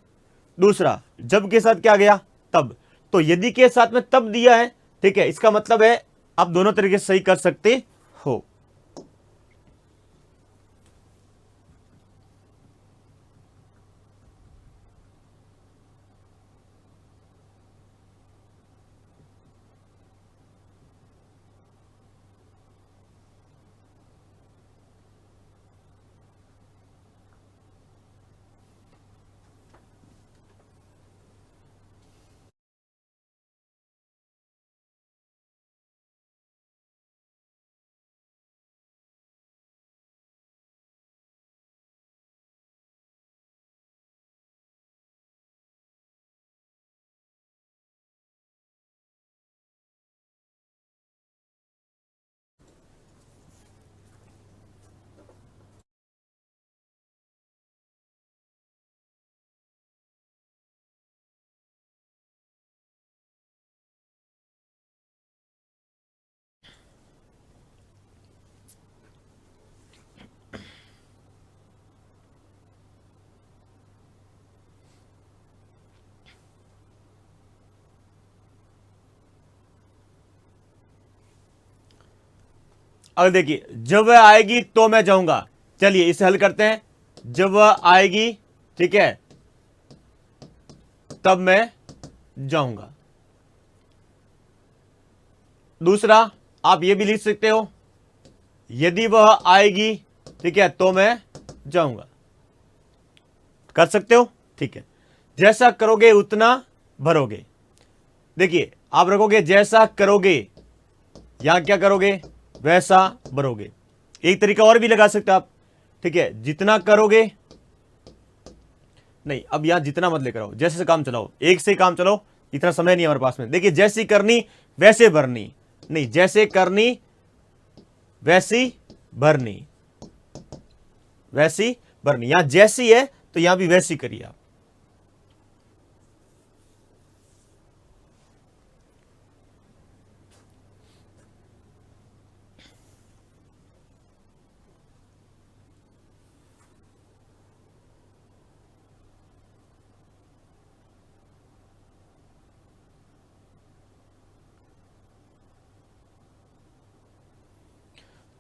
दूसरा जब के साथ क्या आ गया? तब। तो यदि के साथ में तब दिया है, ठीक है, इसका मतलब है आप दोनों तरीके से सही कर सकते हो। अब देखिए, जब वह आएगी तो मैं जाऊंगा। चलिए इसे हल करते हैं। जब वह आएगी, ठीक है, तब मैं जाऊंगा। दूसरा आप ये भी लिख सकते हो, यदि वह आएगी, ठीक है, तो मैं जाऊंगा। कर सकते हो, ठीक है। जैसा करोगे उतना भरोगे। देखिए आप रखोगे जैसा करोगे, यहां क्या करोगे, वैसा भरोगे। एक तरीका और भी लगा सकते हो आप, ठीक है, जितना करोगे, नहीं अब यहां जितना मत लेकर आओ, जैसे से काम चलाओ, एक से काम चलाओ, इतना समय नहीं हमारे पास में। देखिए जैसी करनी वैसे भरनी, नहीं जैसे करनी वैसी भरनी, वैसी भरनी। यहां जैसी है तो यहां भी वैसी करिए आप।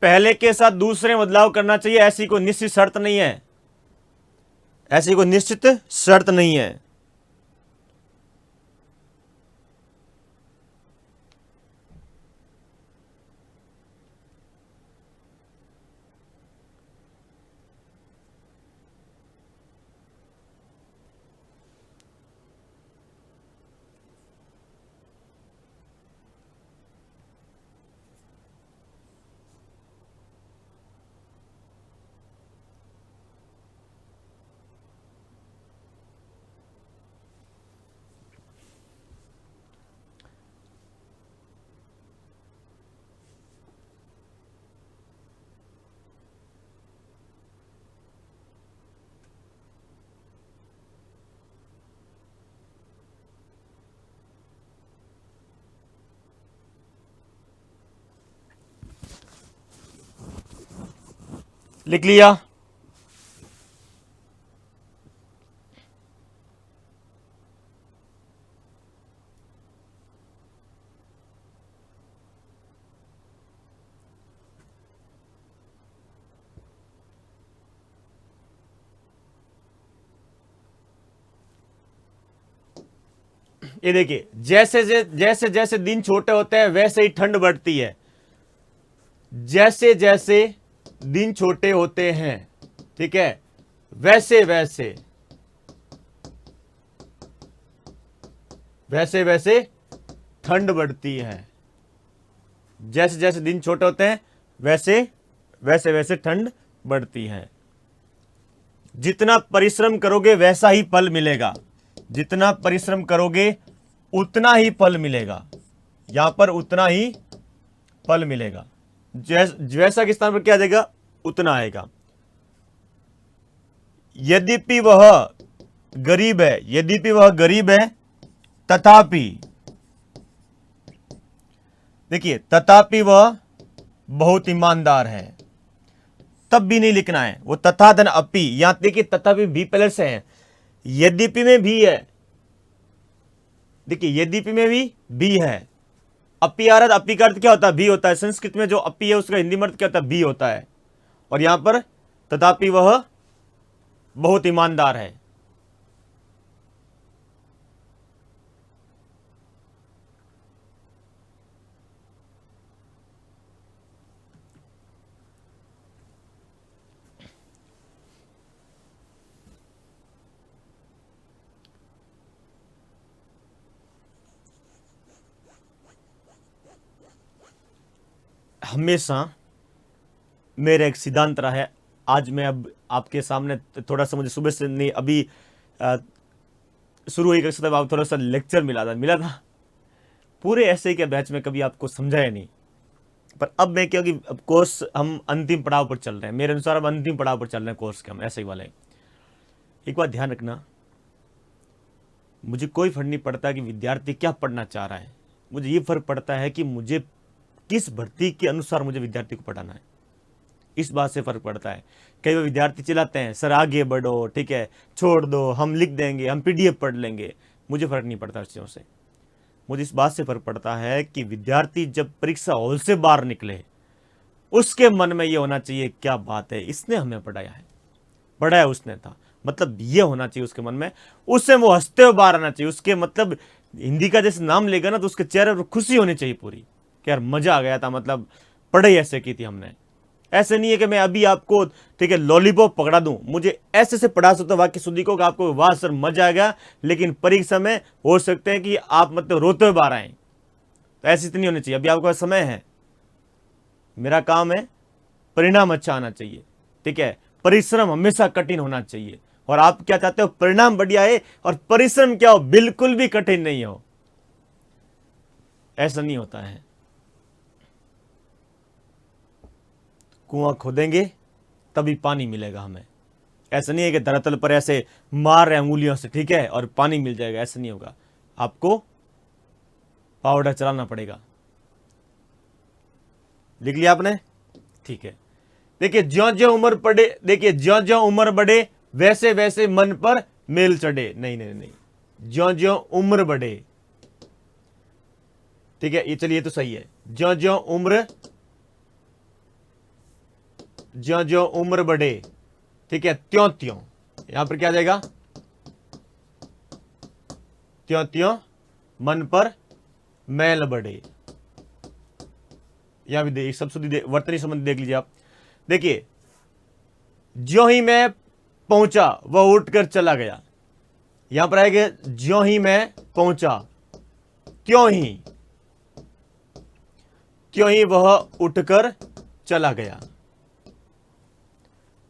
पहले के साथ दूसरे बदलाव करना चाहिए, ऐसी कोई निश्चित शर्त नहीं है, ऐसी कोई निश्चित शर्त नहीं है। लिख लिया। ये देखिए, जैसे जैसे जैसे दिन छोटे होते हैं वैसे ही ठंड बढ़ती है। जैसे जैसे दिन छोटे होते हैं, ठीक है, वैसे वैसे वैसे वैसे ठंड बढ़ती है। जैसे जैसे दिन छोटे होते हैं वैसे वैसे वैसे ठंड बढ़ती है। जितना परिश्रम करोगे वैसा ही फल मिलेगा, जितना परिश्रम करोगे उतना ही फल मिलेगा। यहां पर उतना ही फल मिलेगा, जैसा के स्थान पर क्या आ जाएगा, उतना आएगा। यद्यपि वह गरीब है, यद्यपि वह गरीब है, तथापि, देखिए तथापि वह बहुत ईमानदार है। तब भी नहीं लिखना है, वो तथा धन अपि, यहां देखिए तथापि भी पहले से है, यद्यपि में भी है। देखिए यद्यपि में भी है। अपि आ रहा, अपि का अर्थ क्या होता है, भी होता है। संस्कृत में जो अपि है उसका हिंदी में अर्थ क्या होता है, भी होता है। और यहां पर तथापि वह बहुत ईमानदार है। हमेशा मेरा एक सिद्धांत रहा है। आज मैं अब आपके सामने थोड़ा सा, मुझे सुबह से नहीं, अभी शुरू हुई कक्षा तब आप थोड़ा सा लेक्चर मिला था पूरे ऐसे के बैच में कभी आपको समझाया नहीं। पर अब मैं, क्योंकि अब कोर्स हम अंतिम पड़ाव पर चल रहे हैं, मेरे अनुसार अब अंतिम पड़ाव पर चल रहे हैं कोर्स के हम, ऐसे ही वाले। एक बात ध्यान रखना, मुझे कोई फर्क नहीं पड़ता कि विद्यार्थी क्या पढ़ना चाह रहा है, मुझे ये फर्क पड़ता है कि मुझे किस भर्ती के अनुसार मुझे विद्यार्थी को पढ़ाना है। इस बात से फर्क पड़ता है। कई बार विद्यार्थी चिल्लाते हैं, सर आगे बढ़ो, ठीक है, छोड़ दो, हम लिख देंगे, हम पीडीएफ पढ़ लेंगे। मुझे फर्क नहीं पड़ता इस चीज़ों से। मुझे इस बात से फर्क पड़ता है कि विद्यार्थी जब परीक्षा हॉल से बाहर निकले उसके मन में ये होना चाहिए, क्या बात है, इसने हमें पढ़ाया उसने था, मतलब ये होना चाहिए उसके मन में, उससे वो हंसते हुए बाहर आना चाहिए, उसके मतलब हिंदी का जैसे नाम लेगा ना तो उसके चेहरे पर खुशी होनी चाहिए पूरी, कि यार मजा आ गया था, मतलब पढ़ाई ऐसे की थी हमने। ऐसे नहीं है कि मैं अभी आपको, ठीक है, लॉलीपॉप पकड़ा दूं, मुझे ऐसे से पढ़ा सकता हूं वाक्य शुद्धि को कि आपको वाह सर मजा आ गया, लेकिन परीक्षा में हो सकते हैं कि आप मतलब रोते हुए बाहर आए। तो ऐसी तो नहीं होनी चाहिए। अभी आपका समय है, मेरा काम है परिणाम अच्छा आना चाहिए, ठीक है, परिश्रम हमेशा कठिन होना चाहिए। और आप क्या चाहते हो, परिणाम बढ़िया है और परिश्रम क्या हो, बिल्कुल भी कठिन नहीं हो। ऐसा नहीं होता है। कुआं खोदेंगे तभी पानी मिलेगा हमें। ऐसा नहीं है कि धरातल पर ऐसे मार रहे अंगुलियों से, ठीक है, और पानी मिल जाएगा, ऐसा नहीं होगा। आपको पाउडर चलाना पड़ेगा। लिख लिया आपने? ठीक है। देखिए ज्यो ज्यो उम्र बढ़े, देखिए ज्यो ज्यो उम्र बढ़े वैसे वैसे मन पर मेल चढ़े, नहीं नहीं नहीं, ज्यो ज्यो उम्र बढ़े, ठीक है, ये चलिए ये तो सही है। ज्यो ज्यो उम्र बढ़े, ठीक है, त्यों त्यों, यहां पर क्या आ जाएगा, त्यों त्यों मन पर मैल बढ़े। यहां भी देख सब शुद्धि वर्तनी संबंध देख लीजिए आप। देखिए ज्यो ही मैं पहुंचा वह उठकर चला गया, यहां पर आएगा ज्यो ही मैं पहुंचा, त्यों ही वह उठकर चला गया,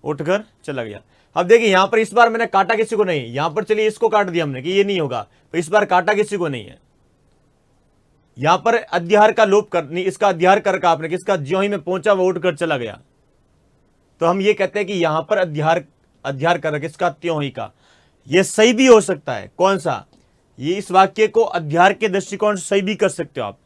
उठकर चला गया। अब देखिए यहां पर इस बार मैंने काटा किसी को नहीं, यहां पर चलिए इसको काट दिया हमने कि ये नहीं होगा, तो इस बार काटा किसी को नहीं है। यहां पर अध्याहार का लोप कर नहीं, इसका अध्याहार कर रखा आपने, किसका, ज्यों ही मैं पहुंचा वह उठकर चला गया। तो हम ये कहते हैं कि यहां पर अध्याहार कर रखा, किसका, त्यों ही का। यह सही भी हो सकता है, कौन सा, ये इस वाक्य को अध्याहार के दृष्टिकोण से सही भी कर सकते हो आप,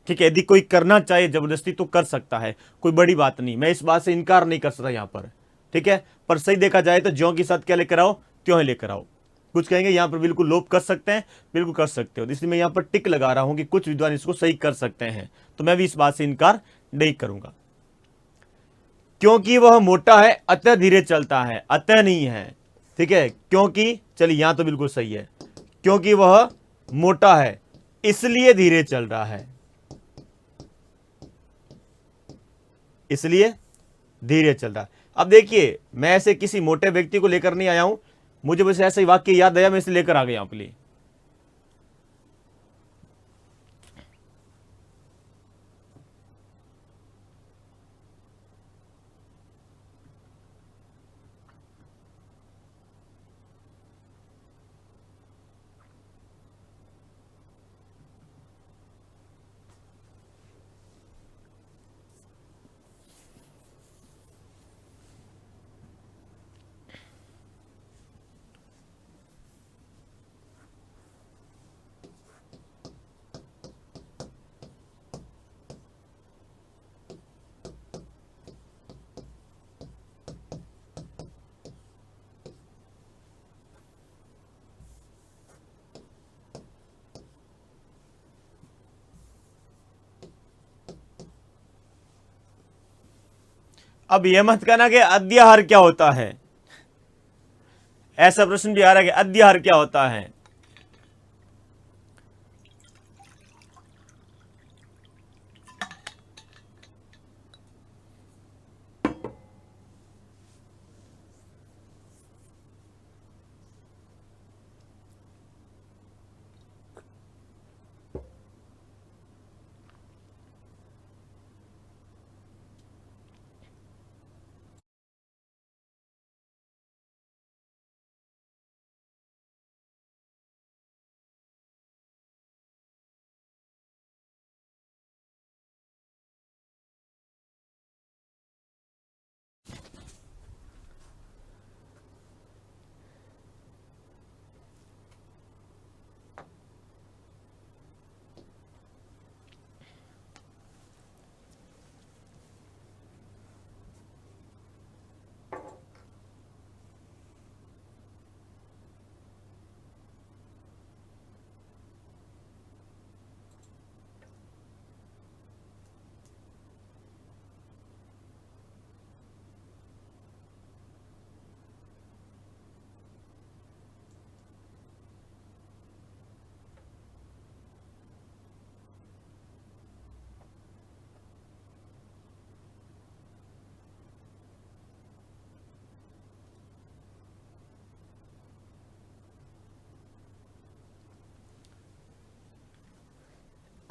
ठीक है, यदि कोई करना चाहे जबरदस्ती तो कर सकता है, कोई बड़ी बात नहीं, मैं इस बात से इनकार नहीं कर सकता यहां पर, ठीक है। पर सही देखा जाए तो ज्यों के साथ क्या लेकर आओ, त्यों ही लेकर आओ। कुछ कहेंगे यहां पर बिल्कुल लोप कर सकते हैं, बिल्कुल कर सकते हो, इसलिए मैं यहां पर टिक लगा रहा हूं कि कुछ विद्वान इसको सही कर सकते हैं, तो मैं भी इस बात से इनकार नहीं करूंगा। क्योंकि वह मोटा है अतः धीरे चलता है, अतः नहीं है, ठीक है, क्योंकि, चलिए यहां तो बिल्कुल सही है, क्योंकि वह मोटा है इसलिए धीरे चल रहा है, इसलिए धीरे चल रहा है। अब देखिए मैं ऐसे किसी मोटे व्यक्ति को लेकर नहीं आया हूं, मुझे बस ऐसे ही वाक्य याद आया, मैं इसे लेकर आ गया आपके लिए। अब यह मत कहना कि अध्याहार क्या होता है, ऐसा प्रश्न भी आ रहा है कि अध्याहार क्या होता है।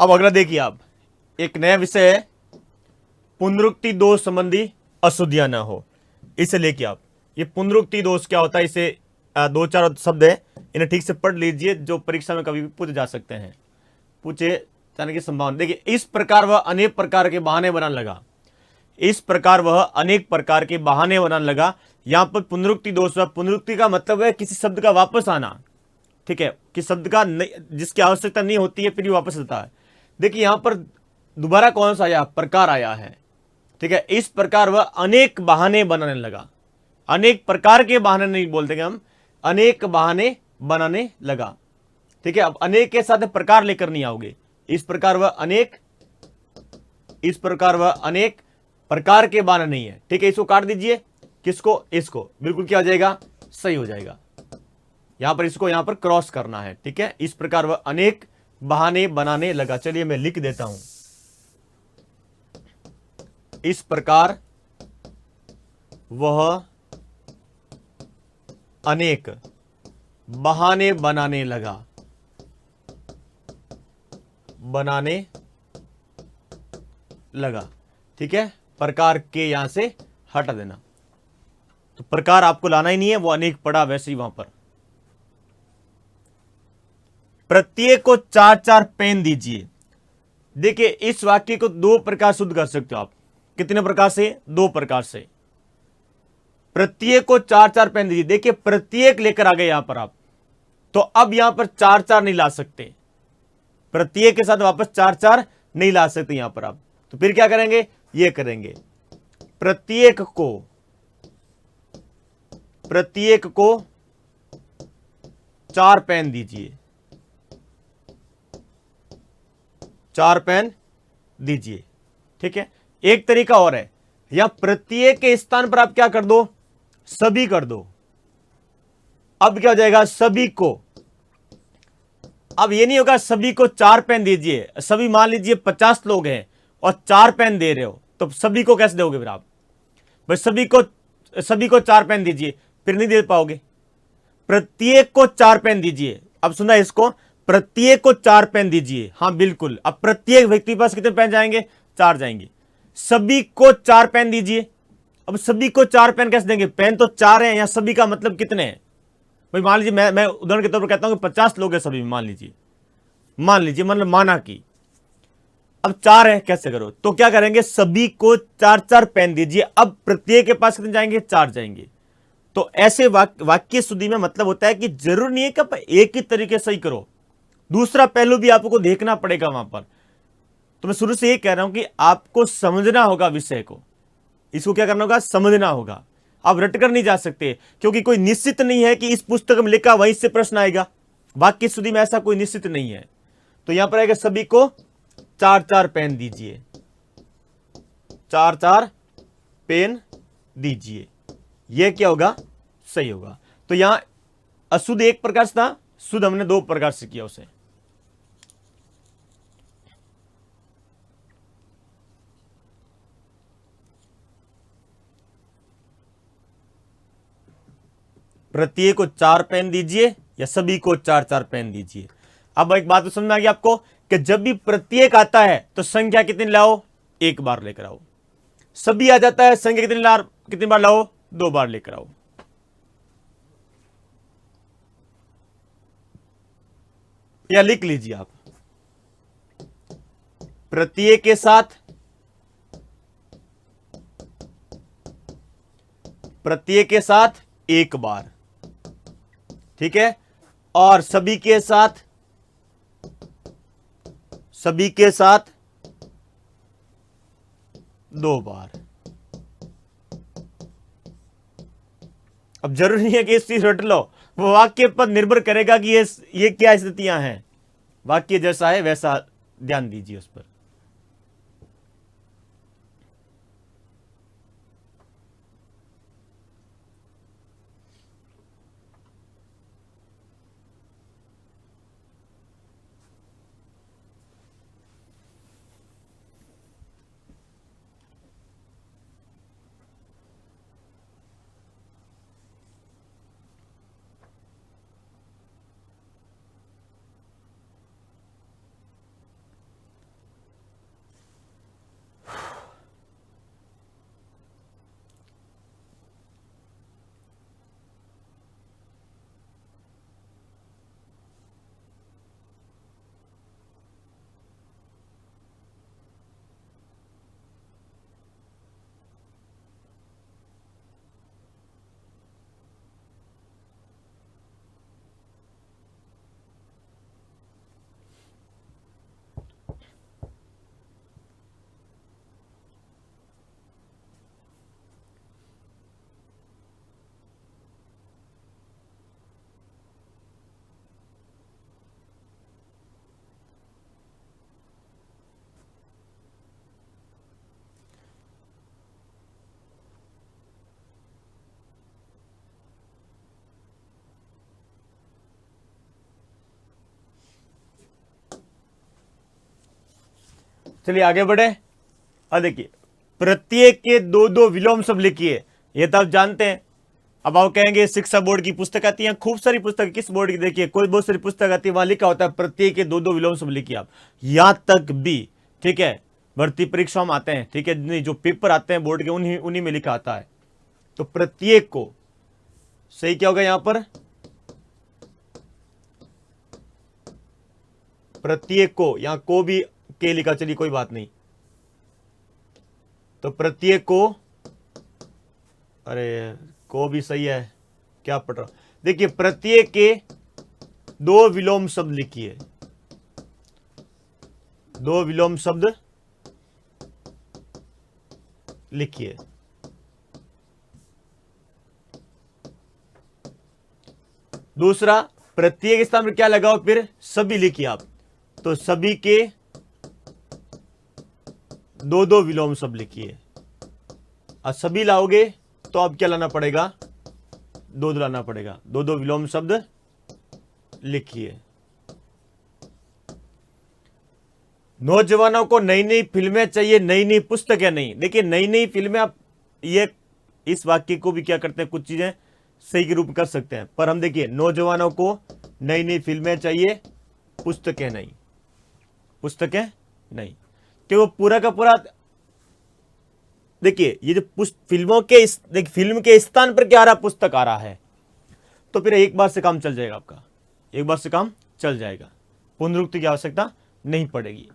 अब अगला देखिए आप, एक नया विषय है, पुनरुक्ति दोष संबंधी अशुद्धियां न हो। इसे लेके आप, ये पुनरुक्ति दोष क्या होता है, इसे दो चार शब्द है, इन्हें ठीक से पढ़ लीजिए, जो परीक्षा में कभी भी पूछे जा सकते हैं, पूछे जाने की संभावना। देखिए, इस प्रकार वह अनेक प्रकार के बहाने बनाने लगा, इस प्रकार वह अनेक प्रकार के बहाने बनाने लगा। यहां पर पुनरुक्ति दोष, पुनरुक्ति का मतलब है किसी शब्द का वापस आना, ठीक है, कि शब्द का जिसकी आवश्यकता नहीं होती है फिर भी वापस आता है। देखिए यहां पर दोबारा कौन सा आया, प्रकार आया है, ठीक है। इस प्रकार वह अनेक बहाने बनाने लगा, अनेक प्रकार के बहाने नहीं बोलते हम, अनेक बहाने बनाने लगा, ठीक है। अब अनेक के साथ प्रकार लेकर नहीं आओगे। इस प्रकार वह अनेक, इस प्रकार वह अनेक प्रकार के बहाने नहीं है, ठीक है। इसको काट दीजिए, किसको, इसको, बिल्कुल क्या हो जाएगा, सही हो जाएगा। यहां पर इसको यहां पर क्रॉस करना है, ठीक है। इस प्रकार वह अनेक बहाने बनाने लगा। चलिए मैं लिख देता हूं, इस प्रकार वह अनेक बहाने बनाने लगा, बनाने लगा, ठीक है। प्रकार के यहां से हटा देना, तो प्रकार आपको लाना ही नहीं है, वो अनेक पड़ा वैसे ही वहां पर। प्रत्येक को चार चार पेन दीजिए। देखिए इस वाक्य को दो प्रकार शुद्ध कर सकते हो आप। कितने प्रकार से, दो प्रकार से। प्रत्येक को चार चार पेन दीजिए। देखिए प्रत्येक लेकर आ गए यहां पर आप, तो अब यहां पर चार चार नहीं ला सकते, प्रत्येक के साथ वापस चार चार नहीं ला सकते यहां पर आप। तो फिर क्या करेंगे, ये करेंगे, प्रत्येक को, प्रत्येक को चार पेन दीजिए, चार पेन दीजिए, ठीक है। एक तरीका और है, या प्रत्येक के स्थान पर आप क्या कर दो, सभी कर दो। अब क्या हो जाएगा, सभी को। अब ये नहीं होगा सभी को चार पेन दीजिए, सभी मान लीजिए 50 लोग हैं और चार पेन दे रहे हो, तो सभी को कैसे दोगे फिर आप, भाई सभी को चार पेन दीजिए, फिर नहीं दे पाओगे। प्रत्येक को चार पेन दीजिए। अब सुना इसको, प्रत्येक को चार पेन दीजिए, हाँ बिल्कुल। अब प्रत्येक व्यक्ति के पास कितने पेन जाएंगे, चार जाएंगे। सभी को चार पेन दीजिए। अब सभी को चार पेन कैसे देंगे, पेन तो चार है, यहां सभी का मतलब कितने हैं भाई। मान लीजिए मैं उदाहरण के तौर पर कहता हूं कि 50 लोग हैं सभी, मान लीजिए मतलब माना कि अब चार है, कैसे करो, तो क्या करेंगे, सभी को चार चार पेन दीजिए। अब प्रत्येक के पास कितने जाएंगे, चार जाएंगे। तो ऐसे वाक्य शुद्धि में मतलब होता है कि जरूर नहीं है कि आप एक ही तरीके से ही करो, दूसरा पहलू भी आपको देखना पड़ेगा वहां पर। तो मैं शुरू से ये कह रहा हूं कि आपको समझना होगा विषय को, इसको क्या करना होगा, समझना होगा। आप रटकर नहीं जा सकते, क्योंकि कोई निश्चित नहीं है कि इस पुस्तक में लिखा वहीं से प्रश्न आएगा। वाक्य शुद्धि में ऐसा कोई निश्चित नहीं है। तो यहां पर आएगा, सभी को चार चार पेन दीजिए, चार चार पेन दीजिए, यह क्या होगा, सही होगा। तो यहां अशुद्ध एक प्रकार से था, शुद्ध हमने दो प्रकार से किया उसे। प्रत्येक को चार पेन दीजिए या सभी को चार चार पेन दीजिए। अब एक बात तो समझ में आ गई आपको कि जब भी प्रत्येक आता है तो संख्या कितनी लाओ, एक बार लेकर आओ। सभी आ जाता है, संख्या कितनी बार लाओ, दो बार लेकर आओ। या लिख लीजिए आप, प्रत्येक के साथ, प्रत्येक के साथ एक बार, ठीक है, और सभी के साथ, सभी के साथ दो बार। अब जरूरी नहीं है कि इस चीज रट लो, वो वाक्य पर निर्भर करेगा कि ये क्या स्थितियां हैं। वाक्य जैसा है वैसा ध्यान दीजिए उस पर। चलिए आगे बढ़े। अब देखिए, प्रत्येक के दो दो विलोम शब्द लिखिए, ये तो आप जानते हैं। अब आप कहेंगे शिक्षा बोर्ड की पुस्तक आती है, खूब सारी पुस्तक, किस बोर्ड की देखिए, कोई बहुत सारी पुस्तक आती है, वहां लिखा होता है प्रत्येक के दो दो विलोम शब्द लिखिए आप। यहां तक भी, ठीक है, भर्ती परीक्षा में आते हैं, ठीक है, नहीं जो पेपर आते हैं बोर्ड के उन्हीं उन्हीं में लिखा आता है। तो प्रत्येक को सही क्या होगा यहां पर, प्रत्येक को, यहां को भी के लिखा, चलिए कोई बात नहीं। तो प्रत्येक को, अरे को भी सही है, क्या पढ़ रहा हूं, देखिए प्रत्येक के दो विलोम शब्द लिखिए, दो विलोम शब्द लिखिए। दूसरा, प्रत्येक स्थान पर क्या लगाओ, फिर सभी लिखिए आप। तो सभी के दो दो विलोम शब्द लिखिए। और सभी लाओगे तो अब क्या लाना पड़ेगा, दो दो लाना पड़ेगा, दो दो विलोम शब्द लिखिए। नौजवानों को नई नई फिल्में चाहिए, नई नई पुस्तकें नहीं। देखिए नई नई फिल्में, आप ये इस वाक्य को भी क्या करते हैं, कुछ चीजें सही के रूप में कर सकते हैं, पर हम देखिए नौजवानों को नई नई फिल्में चाहिए, पुस्तकें नहीं, पुस्तकें नहीं, कि वो पूरा का पूरा, देखिए ये जो फिल्मों के देखिए फिल्म के स्थान पर क्या आ रहा, पुस्तक आ रहा है, तो फिर एक बार से काम चल जाएगा आपका, एक बार से काम चल जाएगा, पुनरुक्ति की आवश्यकता नहीं पड़ेगी।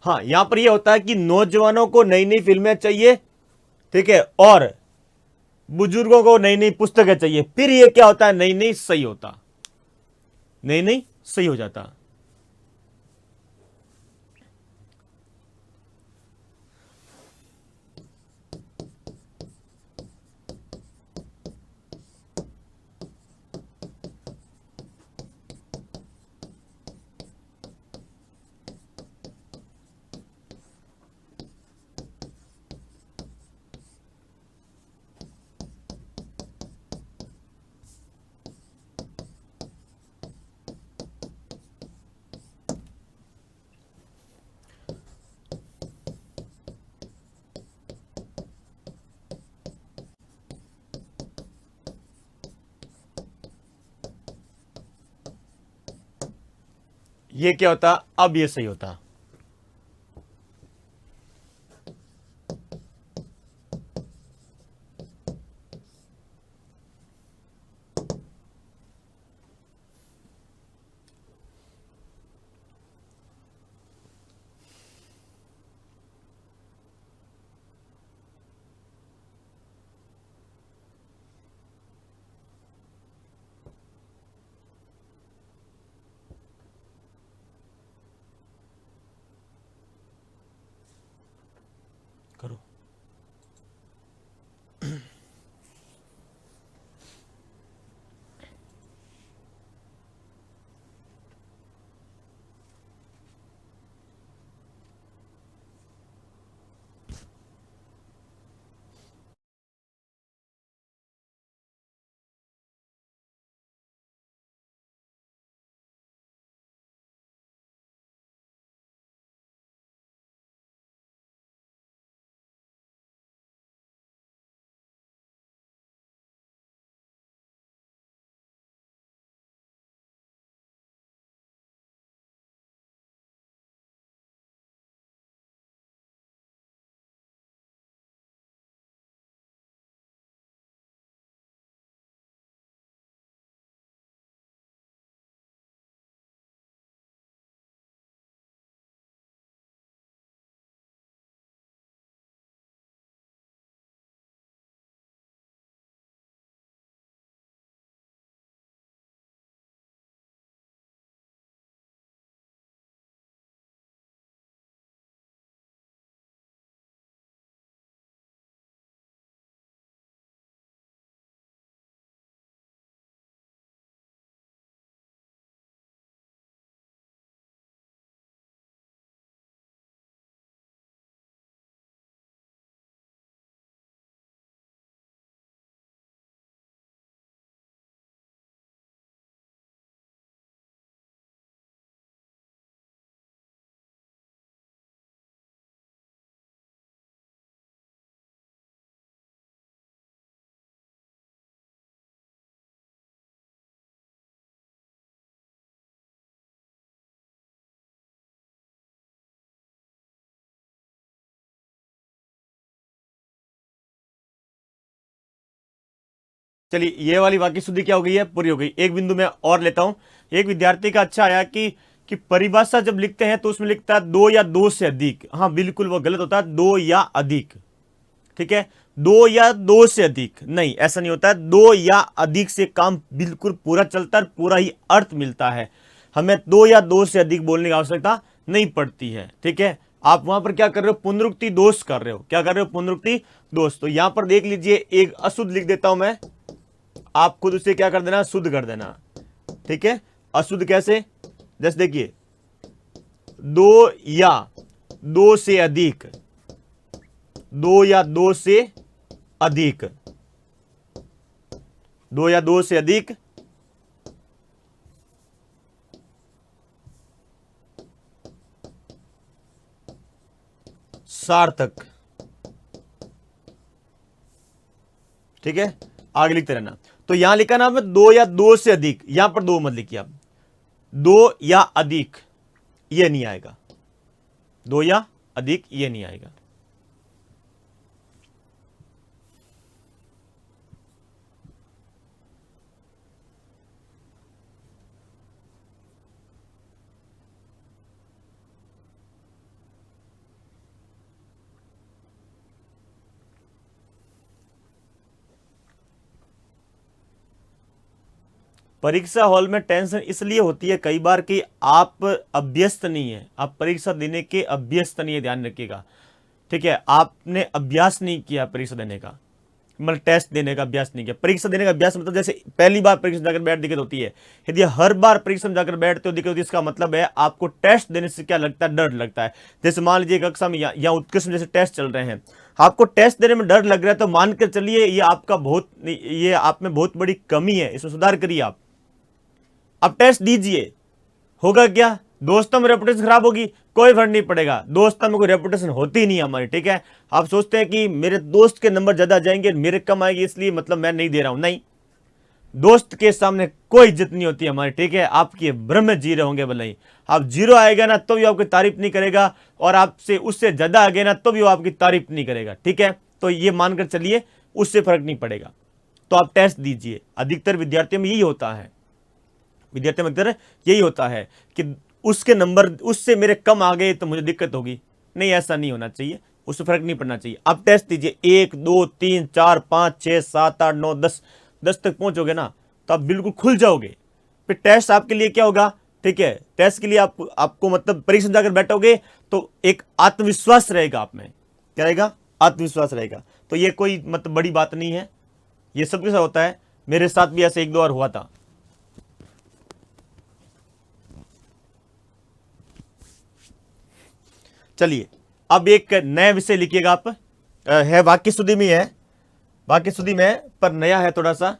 हाँ, यहां पर यह होता है कि नौजवानों को नई नई फिल्में चाहिए, ठीक है, और बुजुर्गों को नई नई पुस्तकें चाहिए, फिर यह क्या होता है, नई नई सही होता, नई नई सही हो जाता। ये क्या होता, अब ये सही होता। चलिए ये वाली वाक्य शुद्धि क्या हो गई है, पूरी हो गई। एक बिंदु में और लेता हूं। एक विद्यार्थी का अच्छा आया कि परिभाषा जब लिखते हैं तो उसमें लिखता है दो या दो से अधिक। हाँ बिल्कुल वो गलत होता है, दो या अधिक। ठीक है, दो या दो से अधिक नहीं, ऐसा नहीं होता है। दो या अधिक से काम बिल्कुल पूरा चलता है, पूरा ही अर्थ मिलता है। हमें दो या दो से अधिक बोलने की आवश्यकता नहीं पड़ती है। ठीक है, आप वहां पर क्या कर रहे हो, पुनरुक्ति दोष कर रहे हो। क्या कर रहे हो, पुनरुक्ति दोष। तो यहां पर देख लीजिए, एक अशुद्ध लिख देता हूं मैं, आप खुद उसे क्या कर देना, शुद्ध कर देना। ठीक है, अशुद्ध कैसे, जैसे देखिए, दो या दो से अधिक, दो या दो से अधिक, दो या दो से अधिक, सार्थक। ठीक है, आगे लिखते रहना। तो यहां लिखा ना मैं दो या दो से अधिक, यहां पर दो मत लिखिए आप, दो या अधिक ये नहीं आएगा, दो या अधिक ये नहीं आएगा। परीक्षा हॉल में टेंशन इसलिए होती है कई बार कि आप अभ्यस्त नहीं है, आप परीक्षा देने के अभ्यस्त नहीं है, ध्यान रखिएगा। ठीक है, आपने अभ्यास नहीं किया परीक्षा देने का, मतलब टेस्ट देने का अभ्यास नहीं किया। परीक्षा देने का अभ्यास मतलब जैसे पहली बार परीक्षा जाकर बैठ दिक्कत होती है, यदि हर बार परीक्षा में जाकर बैठते हो दिक्कत होती है, इसका मतलब है आपको टेस्ट देने से क्या लगता है, डर लगता है। जैसे मान लीजिए कक्षा में या उत्कृष्ट में जैसे टेस्ट चल रहे हैं, आपको टेस्ट देने में डर लग रहा है, तो मान कर चलिए ये आपका बहुत, ये आप में बहुत बड़ी कमी है, इसमें सुधार करिए आप। अब टेस्ट दीजिए, होगा क्या, दोस्तों में रेपुटेशन खराब होगी, कोई फर्क नहीं पड़ेगा, दोस्तों में कोई रेपुटेशन होती नहीं हमारी। ठीक है, आप सोचते हैं कि मेरे दोस्त के नंबर ज्यादा आ जाएंगे, मेरे कम आएंगे, इसलिए मतलब मैं नहीं दे रहा हूं, नहीं, दोस्त के सामने कोई इज्जत नहीं होती हमारी। ठीक है, आपके भ्रम में जी रहे होंगे भले ही, आप जीरो आएगा ना तो भी आपकी तारीफ नहीं करेगा, और आपसे उससे ज्यादा आ गया ना तो भी वो आपकी तारीफ नहीं करेगा। ठीक है, तो ये मानकर चलिए उससे फर्क नहीं पड़ेगा, तो आप टेस्ट दीजिए। अधिकतर विद्यार्थियों में यही होता है, विद्यार्थी में अक्सर यही होता है कि उसके नंबर उससे मेरे कम आ गए तो मुझे दिक्कत होगी, नहीं ऐसा नहीं होना चाहिए, उससे फर्क नहीं पड़ना चाहिए। अब टेस्ट दीजिए, 1 2 3 4 5 6 7 8 9 10, 10 तक पहुंचोगे ना तो आप बिल्कुल खुल जाओगे। फिर टेस्ट आपके लिए क्या होगा, ठीक है, टेस्ट के लिए आपको मतलब परीक्षा जाकर बैठोगे तो एक आत्मविश्वास रहेगा आप में, क्या रहेगा, आत्मविश्वास रहेगा। तो ये कोई मतलब बड़ी बात नहीं है, ये सबके साथ होता है, मेरे साथ भी ऐसे एक दो बार हुआ था। चलिए अब एक नया विषय लिखिएगा आप, है वाक्य शुद्धि में है, वाक्य शुद्धि में पर नया है थोड़ा सा।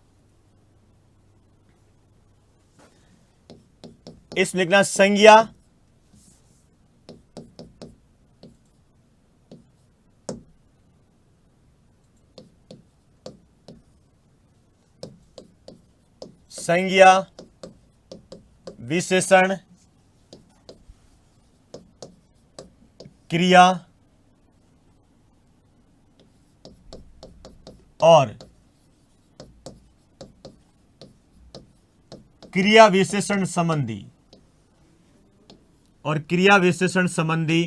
इसमें लिखना संज्ञा संज्ञा विशेषण क्रिया और क्रिया विशेषण संबंधी, और क्रिया विशेषण संबंधी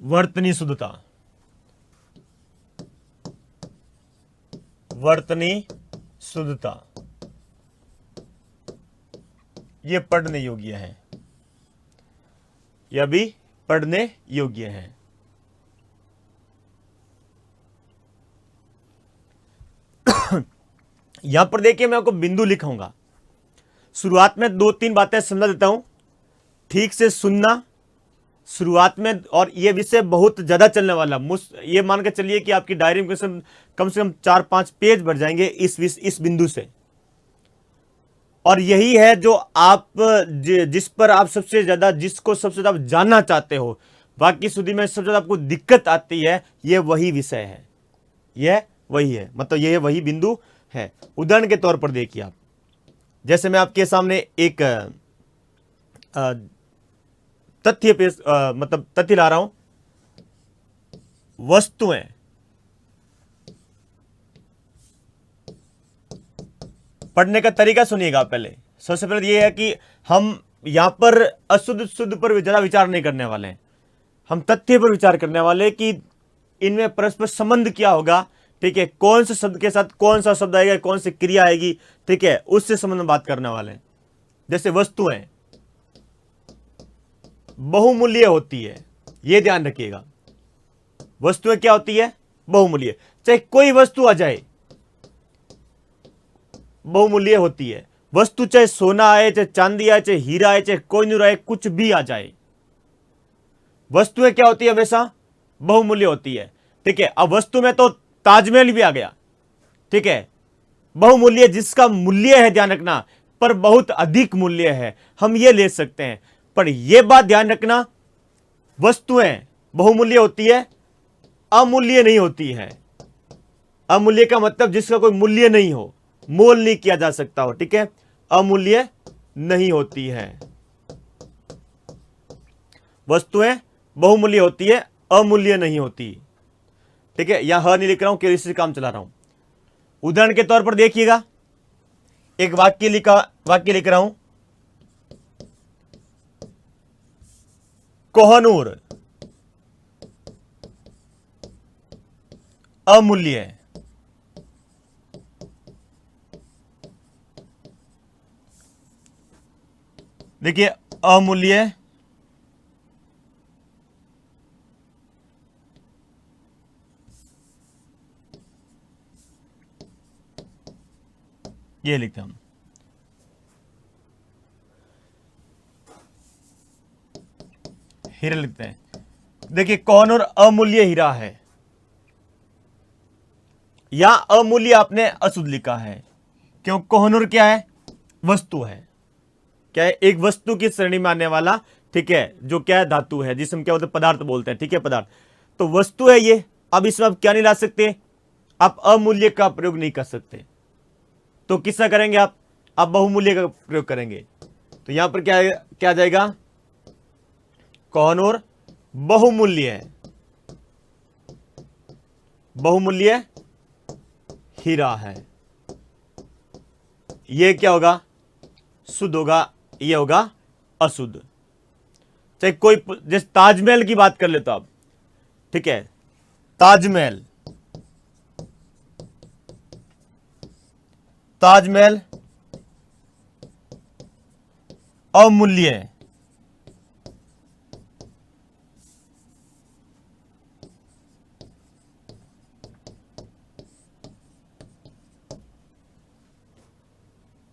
वर्तनी शुद्धता, वर्तनी शुद्धता ये पढ़ने योग्य है, यह भी पढ़ने योग्य है। यहां पर देखिए मैं आपको बिंदु लिखाऊंगा, शुरुआत में 2-3 बातें समझा देता हूं, ठीक से सुनना शुरुआत में, और यह विषय बहुत ज्यादा चलने वाला, ये मान के चलिए कि आपकी डायरी में कम से कम 4-5 पेज भर जाएंगे इस बिंदु से। और यही है जो आप जिस पर आप सबसे ज्यादा, जिसको सबसे ज्यादा जानना चाहते हो, वाक्य शुद्धि में सबसे ज्यादा आपको दिक्कत आती है, यह वही विषय है, यह वही है, मतलब यह वही बिंदु है। उदाहरण के तौर पर देखिए आप, जैसे मैं आपके सामने एक तथ्य मतलब तथ्य ला रहा हूं, वस्तुएं पढ़ने का तरीका सुनिएगा पहले। सबसे पहले ये है कि हम यहां पर अशुद्ध शुद्ध पर ज्यादा विचार नहीं करने वाले हैं, हम तथ्य पर विचार करने वाले कि इनमें परस्पर संबंध क्या होगा, ठीक है, कौन से शब्द के साथ कौन सा शब्द आएगा, कौन सी क्रिया आएगी, ठीक है, उससे संबंध में बात करने वाले हैं। जैसे वस्तुएं बहुमूल्य होती है, यह ध्यान रखिएगा। वस्तुएं क्या होती है? बहुमूल्य। चाहे कोई वस्तु आ जाए बहुमूल्य होती है। वस्तु चाहे सोना आए, चाहे चांदी आए, चाहे हीरा आए, चाहे कोहिनूर आए, कुछ भी आ जाए, वस्तुएं क्या होती है? हमेशा बहुमूल्य होती है, ठीक है। अब वस्तु में तो ताजमहल भी आ गया, ठीक है, बहुमूल्य, जिसका मूल्य है, ध्यान रखना, पर बहुत अधिक मूल्य है, हम ये ले सकते हैं। पर यह बात ध्यान रखना, वस्तुएं बहुमूल्य होती है, अमूल्य नहीं होती है। अमूल्य का मतलब जिसका कोई मूल्य नहीं हो, मोल नहीं किया जा सकता हो, ठीक है, अमूल्य नहीं होती है। वस्तुएं बहुमूल्य होती है, अमूल्य नहीं होती, ठीक है। यहां नहीं लिख रहा हूं, केवल इससे काम चला रहा हूं। उदाहरण के तौर पर देखिएगा, एक वाक्य लिख रहा हूं, कोहनूर अमूल्य है। देखिए, अमूल्य, ये लिखते हैं हम। हीरा लिखते हैं। देखिए, कोहनूर अमूल्य हीरा है, या अमूल्य आपने अशुद्ध लिखा है, क्यों? कोहनूर क्या है? वस्तु है, क्या है? एक वस्तु की श्रेणी में आने वाला, ठीक है, जो क्या है? धातु है, जिसे हम क्या बोलते हैं? पदार्थ बोलते हैं, ठीक है, पदार्थ। तो वस्तु है ये। अब इसमें आप क्या नहीं ला सकते? आप अमूल्य का प्रयोग नहीं कर सकते, तो किसका करेंगे आप? बहुमूल्य का प्रयोग करेंगे। तो यहां पर क्या आ जाएगा? कोहनूर बहुमूल्य है, बहुमूल्य हीरा है। यह क्या होगा? शुद्ध होगा, यह होगा अशुद्ध। चाहे कोई, जैसे ताजमहल की बात कर ले तो आप, ठीक है, ताजमहल अमूल्य है,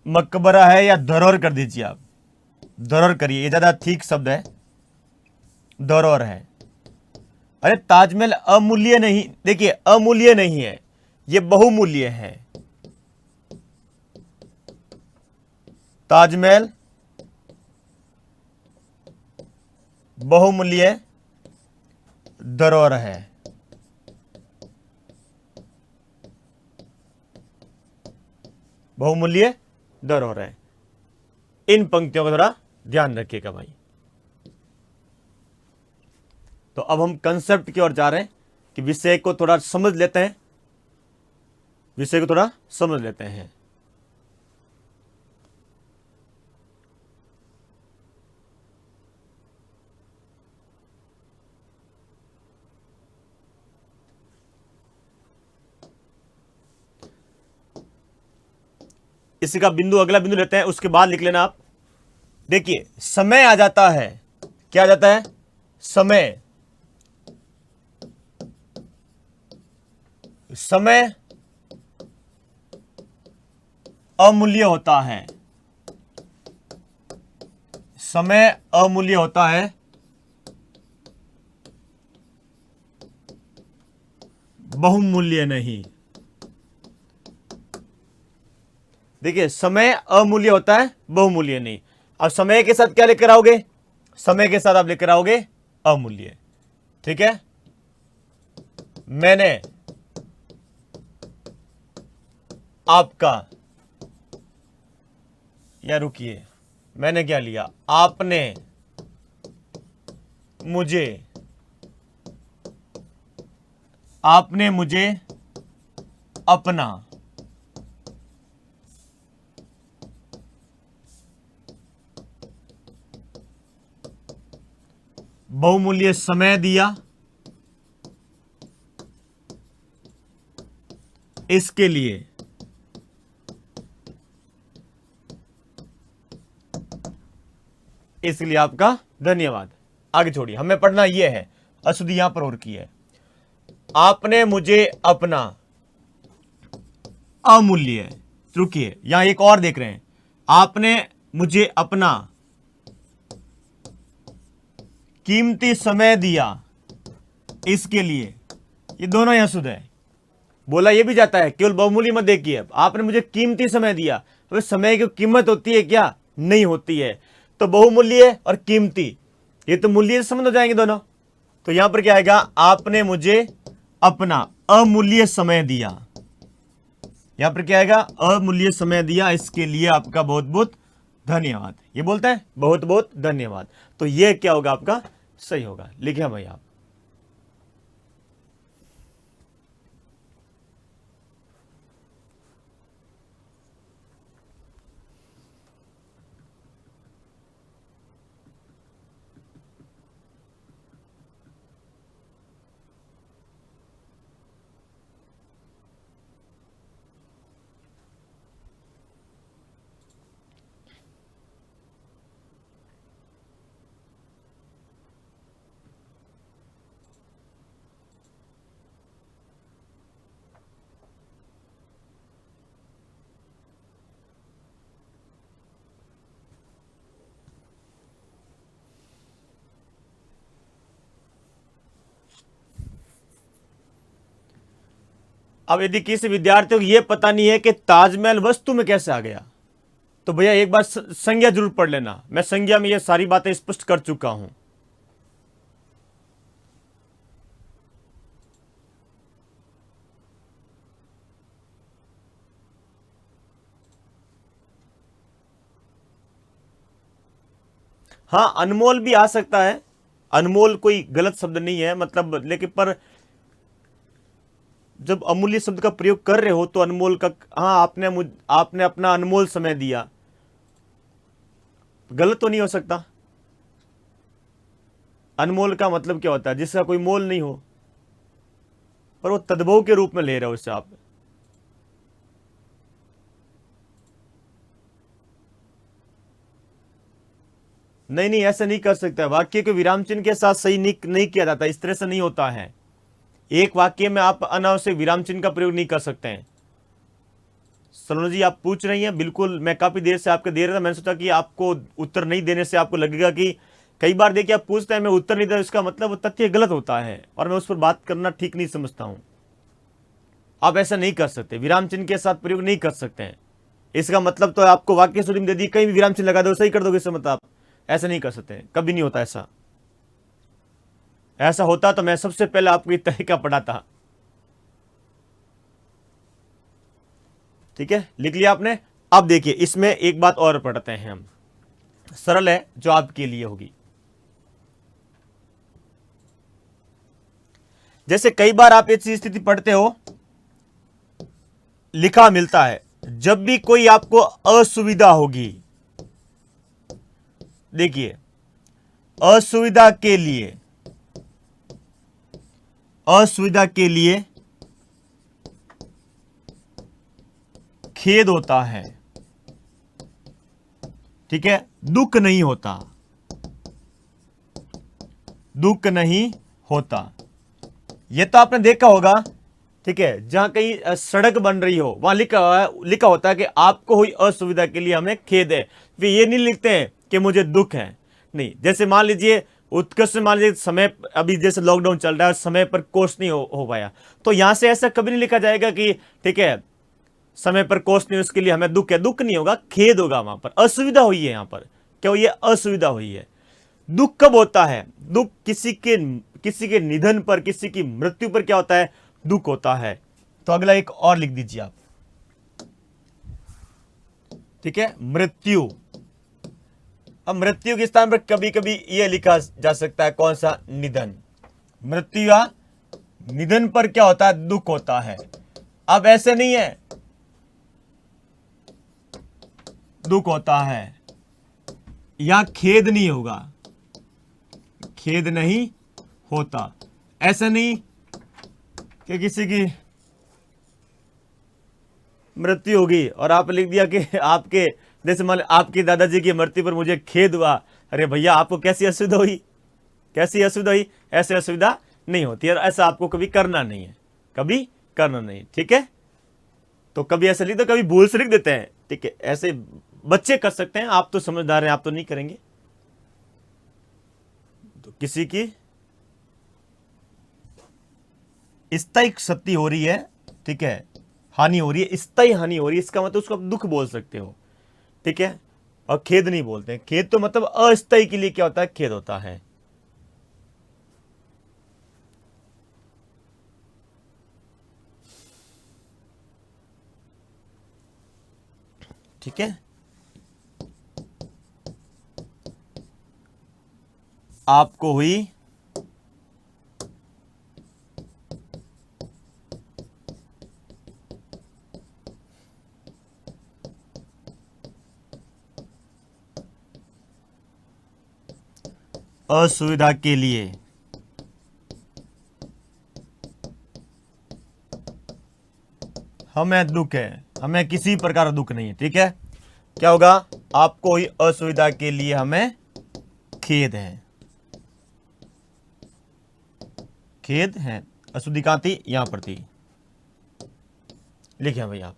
मकबरा है, या धरोहर कर दीजिए आप, धरोहर करिए, ये ज्यादा ठीक शब्द है, धरोहर है। अरे ताजमहल अमूल्य नहीं, देखिए अमूल्य नहीं है, ये बहुमूल्य है। ताजमहल बहुमूल्य धरोहर है। बहुमूल्य धरोहर है। इन पंक्तियों का थोड़ा ध्यान रखिएगा भाई। तो अब हम कंसेप्ट की ओर जा रहे हैं कि विषय को थोड़ा समझ लेते हैं, विषय को थोड़ा समझ लेते हैं। इसी का बिंदु, अगला बिंदु लेते हैं, उसके बाद लिख लेना आप। देखिए, समय आ जाता है, क्या आ जाता है? समय। समय अमूल्य होता है, समय अमूल्य होता है, बहुमूल्य नहीं। देखिए, समय अमूल्य होता है, बहुमूल्य नहीं। अब समय के साथ क्या लेकर आओगे? समय के साथ आप लेकर आओगे अमूल्य, ठीक है। मैंने आपका, या रुकिए, मैंने क्या लिया? आपने मुझे, आपने मुझे अपना, बहुमूल्य समय दिया, इसके लिए इसलिए आपका धन्यवाद। आगे छोड़िए, हमें पढ़ना यह है, अशुद्धि यहां पर और की है। आपने मुझे अपना अमूल्य, रुकिए यहां एक और देख रहे हैं, आपने मुझे अपना कीमती समय दिया, इसके लिए, ये दोनों यहां शुद्ध है। बोला यह भी जाता है, केवल बहुमूल्य मत देखिए, आपने मुझे कीमती समय दिया। तो समय की कीमत होती है क्या? नहीं होती है। तो बहुमूल्य और कीमती, ये तो मूल्य से संबंध हो जाएंगे दोनों। तो यहां पर क्या आएगा? आपने मुझे अपना अमूल्य समय दिया। यहां पर क्या आएगा? अमूल्य समय दिया, इसके लिए आपका बहुत बहुत धन्यवाद। ये बोलता है बहुत बहुत धन्यवाद। तो ये क्या होगा? आपका सही होगा। लिखे भाई आप। अब यदि किसी विद्यार्थी को यह पता नहीं है कि ताजमहल वस्तु में कैसे आ गया, तो भैया एक बार संज्ञा जरूर पढ़ लेना। मैं संज्ञा में ये सारी बातें स्पष्ट कर चुका हूं। हाँ, अनमोल भी आ सकता है, अनमोल कोई गलत शब्द नहीं है, मतलब, लेकिन पर जब अमूल्य शब्द का प्रयोग कर रहे हो तो अनमोल का, हाँ, आपने अपना अनमोल समय दिया, गलत तो नहीं हो सकता। अनमोल का मतलब क्या होता है? जिसका कोई मोल नहीं हो, पर वो तद्भव के रूप में ले रहे हो उससे आप। नहीं नहीं, ऐसा नहीं कर सकता। वाक्य को विराम चिन्ह के साथ सही नहीं किया जाता, इस तरह से नहीं होता है। एक वाक्य में आप अनावश्यक विराम चिन्ह का प्रयोग नहीं कर सकते हैं। सलोनी जी, आप पूछ रही हैं, बिल्कुल, मैं काफी देर से आपके दे रहा था। मैंने सोचा कि आपको उत्तर नहीं देने से आपको लगेगा कि, कई बार देखिए आप पूछते हैं मैं उत्तर नहीं दे, इसका मतलब वो तथ्य गलत होता है और मैं उस पर बात करना ठीक नहीं समझता हूं। आप ऐसा नहीं कर सकते, विराम चिन्ह के साथ प्रयोग नहीं कर सकते हैं। इसका मतलब तो आपको वाक्य सूची में दे दी, कहीं भी विराम चिन्ह लगा दो, सही कर दोगे, इसका मतलब आप ऐसा नहीं कर सकते, कभी नहीं होता ऐसा। ऐसा होता तो मैं सबसे पहले आपको ये तरीका पढ़ाता। ठीक है, लिख लिया आपने। अब देखिए, इसमें एक बात और पढ़ते हैं हम, सरल है, जो आपके लिए होगी। जैसे कई बार आप ऐसी स्थिति पढ़ते हो, लिखा मिलता है, जब भी कोई आपको असुविधा होगी, देखिए, असुविधा के लिए, असुविधा के लिए खेद होता है, ठीक है, दुख नहीं होता, दुख नहीं होता। यह तो आपने देखा होगा, ठीक है, जहां कहीं सड़क बन रही हो वहां लिखा होता है कि आपको हुई असुविधा के लिए हमें खेद है। वे ये नहीं लिखते हैं कि मुझे दुख है, नहीं। जैसे मान लीजिए उत्कृष्ट, मान लीजिए समय, अभी जैसे लॉकडाउन चल रहा है, समय पर कोर्स नहीं हो पाया, तो यहां से ऐसा कभी नहीं लिखा जाएगा कि ठीक है, समय पर कोर्स नहीं, उसके लिए हमें दुख है। दुख नहीं होगा, खेद होगा। वहां पर असुविधा हुई है, यहां पर क्या हुई है? असुविधा हुई है। दुख कब होता है? दुख किसी के निधन पर, किसी की मृत्यु पर क्या होता है? दुख होता है। तो अगला एक और लिख दीजिए आप, ठीक है, मृत्यु। अब मृत्यु के स्थान पर कभी कभी यह लिखा जा सकता है, कौन सा? निधन। मृत्यु या निधन पर क्या होता है? दुख होता है। अब ऐसे नहीं है, दुख होता है, या खेद नहीं होगा, खेद नहीं होता। ऐसा नहीं कि किसी की मृत्यु होगी और आप लिख दिया कि आपके, जैसे मान आपके दादाजी की मृत्यु पर मुझे खेद हुआ। अरे भैया, आपको कैसी असुविधा हुई, कैसी असुविधा हुई? ऐसी असुविधा नहीं होती है, ऐसा आपको कभी करना नहीं है, कभी करना नहीं। ठीक है, तो कभी ऐसा लिख दो, कभी भूल से लिख देते हैं। ठीक है, ऐसे बच्चे कर सकते हैं, आप तो समझदार हैं, आप तो नहीं करेंगे। तो किसी की स्थायी क्षति हो रही है, ठीक है, हानि हो रही है, स्थायी हानि हो रही है, इसका मतलब उसको आप दुख बोल सकते हो। ठीक है, और खेद नहीं बोलते हैं। खेद तो मतलब अस्थायी के लिए क्या होता है? खेद होता है। ठीक है, आपको हुई असुविधा के लिए हमें दुख है, हमें किसी प्रकार का दुख नहीं है। ठीक है, क्या होगा? आपको हुई असुविधा के लिए हमें खेद है, खेद है। अशुद्धि कहां थी? यहां पर थी, लिखे भाई आप।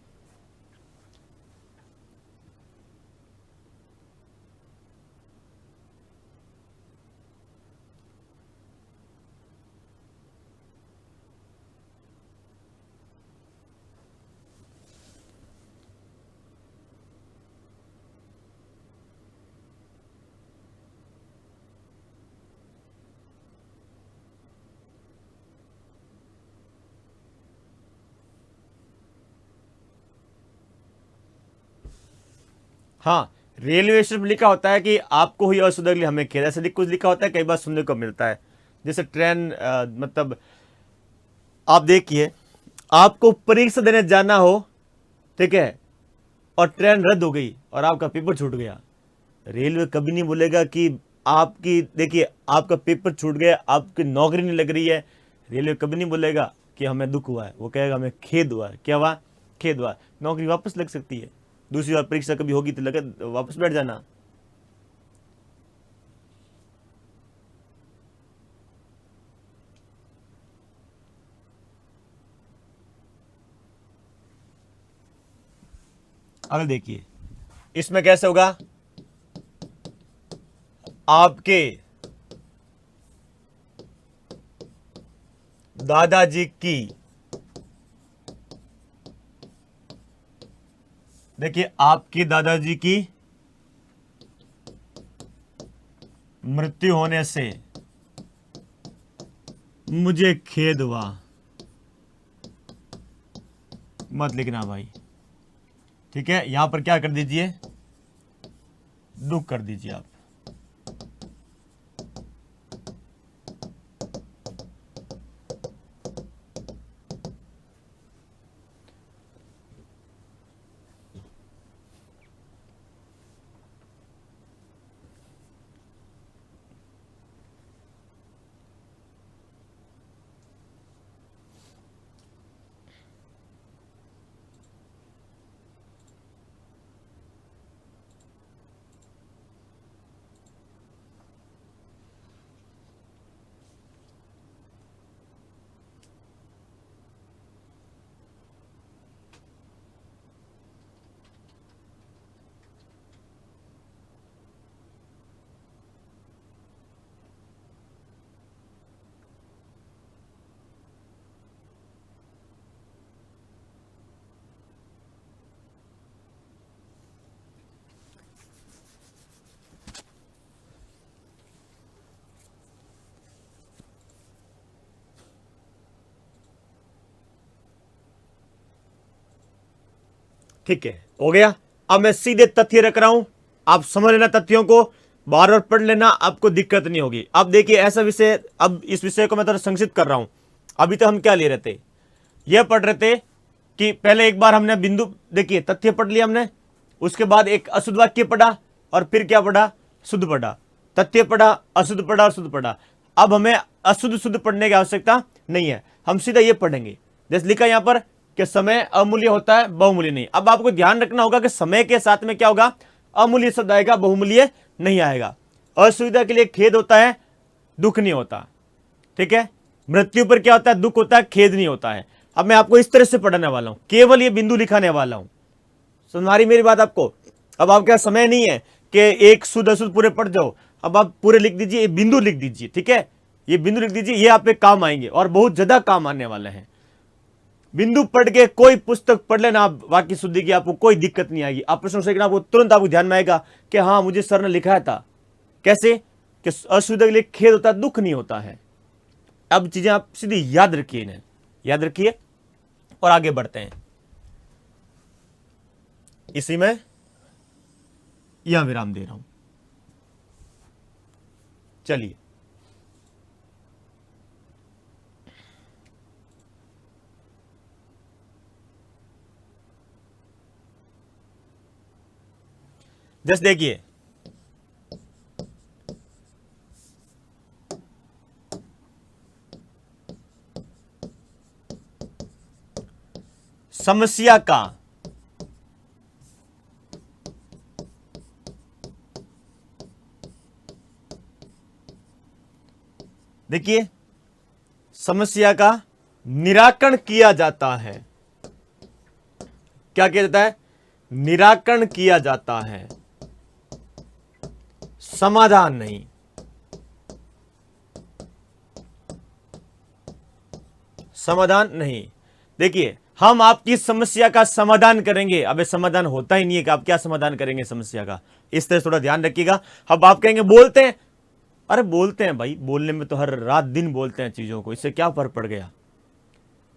हाँ, रेलवे स्टेशन पर लिखा होता है कि आपको हुई असुविधा के लिए हमें खेद, ऐसे कुछ लिखा होता है, कई बार सुनने को मिलता है। जैसे ट्रेन मतलब आप देखिए, आपको परीक्षा देने जाना हो, ठीक है, और ट्रेन रद्द हो गई और आपका पेपर छूट गया, रेलवे कभी नहीं बोलेगा कि आपकी, देखिए आपका पेपर छूट गया, आपकी नौकरी नहीं लग रही है, रेलवे कभी नहीं बोलेगा कि हमें दुख हुआ है, वो कहेगा हमें खेद हुआ है। क्या हुआ? खेद हुआ। नौकरी वापस लग सकती है, दूसरी बार परीक्षा कभी होगी तो लगे, वापस बैठ जाना। अगर देखिए इसमें कैसे होगा? आपके दादाजी की, देखिए आपके दादाजी की मृत्यु होने से मुझे खेद हुआ। मत लिखना भाई, ठीक है, यहां पर क्या कर दीजिए? दुख कर दीजिए आप। ठीक है, हो गया। अब मैं सीधे तथ्य रख रहा हूं, आप समझ लेना, तथ्यों को बार बार पढ़ लेना, आपको दिक्कत नहीं होगी। अब देखिए ऐसा विषय, अब इस विषय को मैं थोड़ा संक्षिप्त कर रहा हूं। अभी तो हम क्या ले रहे थे? यह पढ़ रहे थे कि पहले एक बार हमने बिंदु, देखिए तथ्य पढ़ लिया हमने, उसके बाद एक अशुद्ध वाक्य पढ़ा और फिर क्या पढ़ा? शुद्ध पढ़ा। तथ्य पढ़ा, अशुद्ध पढ़ा और शुद्ध पढ़ा। अब हमें अशुद्ध शुद्ध पढ़ने की आवश्यकता नहीं है, हम सीधा ये पढ़ेंगे जैसे लिखा यहां पर कि समय अमूल्य होता है, बहुमूल्य नहीं। अब आपको ध्यान रखना होगा कि समय के साथ में क्या होगा, अमूल्य शब्द आएगा, बहुमूल्य नहीं आएगा। असुविधा के लिए खेद होता है, दुख नहीं होता, ठीक है। मृत्यु पर क्या होता है, दुख होता है, खेद नहीं होता है। अब मैं आपको इस तरह से पढ़ाने वाला हूं, केवल ये बिंदु लिखाने वाला हूं, सुनारी मेरी बात आपको। अब आपका समय नहीं है कि एक शुद्ध अशुद्ध पूरे पढ़ जाओ, अब आप पूरे लिख दीजिए, ये बिंदु लिख दीजिए, ठीक है, ये बिंदु लिख दीजिए, ये आप पे काम आएंगे और बहुत ज्यादा काम आने वाले हैं। बिंदु पढ़ के कोई पुस्तक पढ़ लेना आप वाक्य शुद्धि की, आपको कोई दिक्कत नहीं आएगी। आप प्रश्न सीखना, आपको तुरंत आपको ध्यान में आएगा कि हाँ मुझे सर ने लिखाया था। कैसे कि अशुद्ध के लिए खेद होता है, दुख नहीं होता है। अब चीजें आप सीधी याद रखिए, इन्हें याद रखिए और आगे बढ़ते हैं। इसी में यह विराम दे रहा हूं। चलिए जस्ट देखिए, समस्या का देखिए, समस्या का निराकरण किया जाता है। क्या किया जाता है, निराकरण किया जाता है, समाधान नहीं। समाधान नहीं। देखिए, हम आपकी समस्या का समाधान करेंगे। अबे समाधान होता ही नहीं है कि आप क्या समाधान करेंगे समस्या का, इस तरह थोड़ा ध्यान रखिएगा। अब आप कहेंगे बोलते हैं, अरे बोलते हैं भाई, बोलने में तो हर रात दिन बोलते हैं चीजों को, इससे क्या फर्क पड़ गया,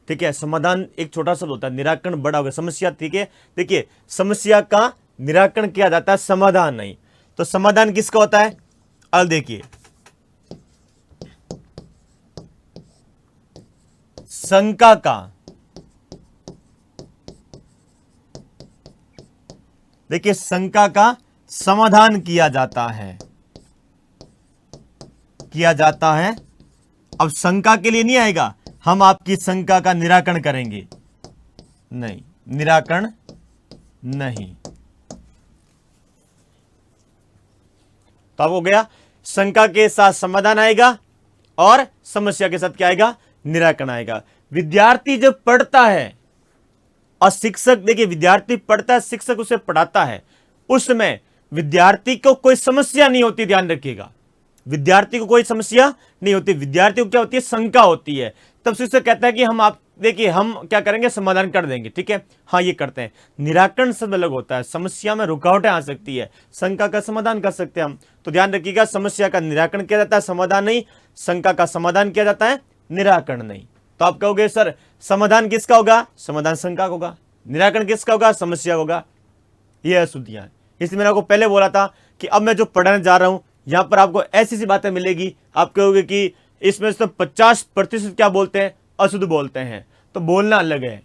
ठीक है। समाधान एक छोटा शब्द होता है, निराकरण बड़ा होगा। समस्या, ठीक है, देखिए समस्या का निराकरण किया जाता है, समाधान नहीं। तो समाधान किसका होता है, अब देखिए, शंका का, देखिए शंका का समाधान किया जाता है, किया जाता है। अब शंका के लिए नहीं आएगा, हम आपकी शंका का निराकरण करेंगे, नहीं, निराकरण नहीं। तो अब हो गया, शंका के साथ समाधान आएगा और समस्या के साथ क्या आएगा, निराकरण आएगा। विद्यार्थी जब पढ़ता है और शिक्षक, देखिए विद्यार्थी पढ़ता है, शिक्षक उसे पढ़ाता है, उस समय विद्यार्थी को कोई समस्या नहीं होती, ध्यान रखिएगा, विद्यार्थी को कोई समस्या नहीं होती। विद्यार्थी को क्या होती है, शंका होती है। तब शिक्षक कहता है कि हम आप देखिए हम क्या करेंगे, समाधान कर देंगे, ठीक है, हाँ ये करते हैं। निराकरण शब्द अलग होता है, समस्या में रुकावटें आ सकती है, शंका का समाधान कर सकते हैं हम। तो ध्यान रखिएगा, समस्या का निराकरण किया जाता है, समाधान नहीं। शंका का समाधान किया जाता है, निराकरण नहीं। तो आप कहोगे सर समाधान किसका होगा, समाधान शंका होगा, निराकरण किसका होगा, समस्या होगा। ये अशुद्धियां हैं। इसलिए मैंने आपको पहले बोला था कि अब मैं जो पढ़ाने जा रहा हूं, यहां पर आपको ऐसी सी बातें मिलेगी, आप कहोगे कि इसमें से 50% क्या बोलते हैं, अशुद्ध बोलते हैं। तो बोलना अलग है।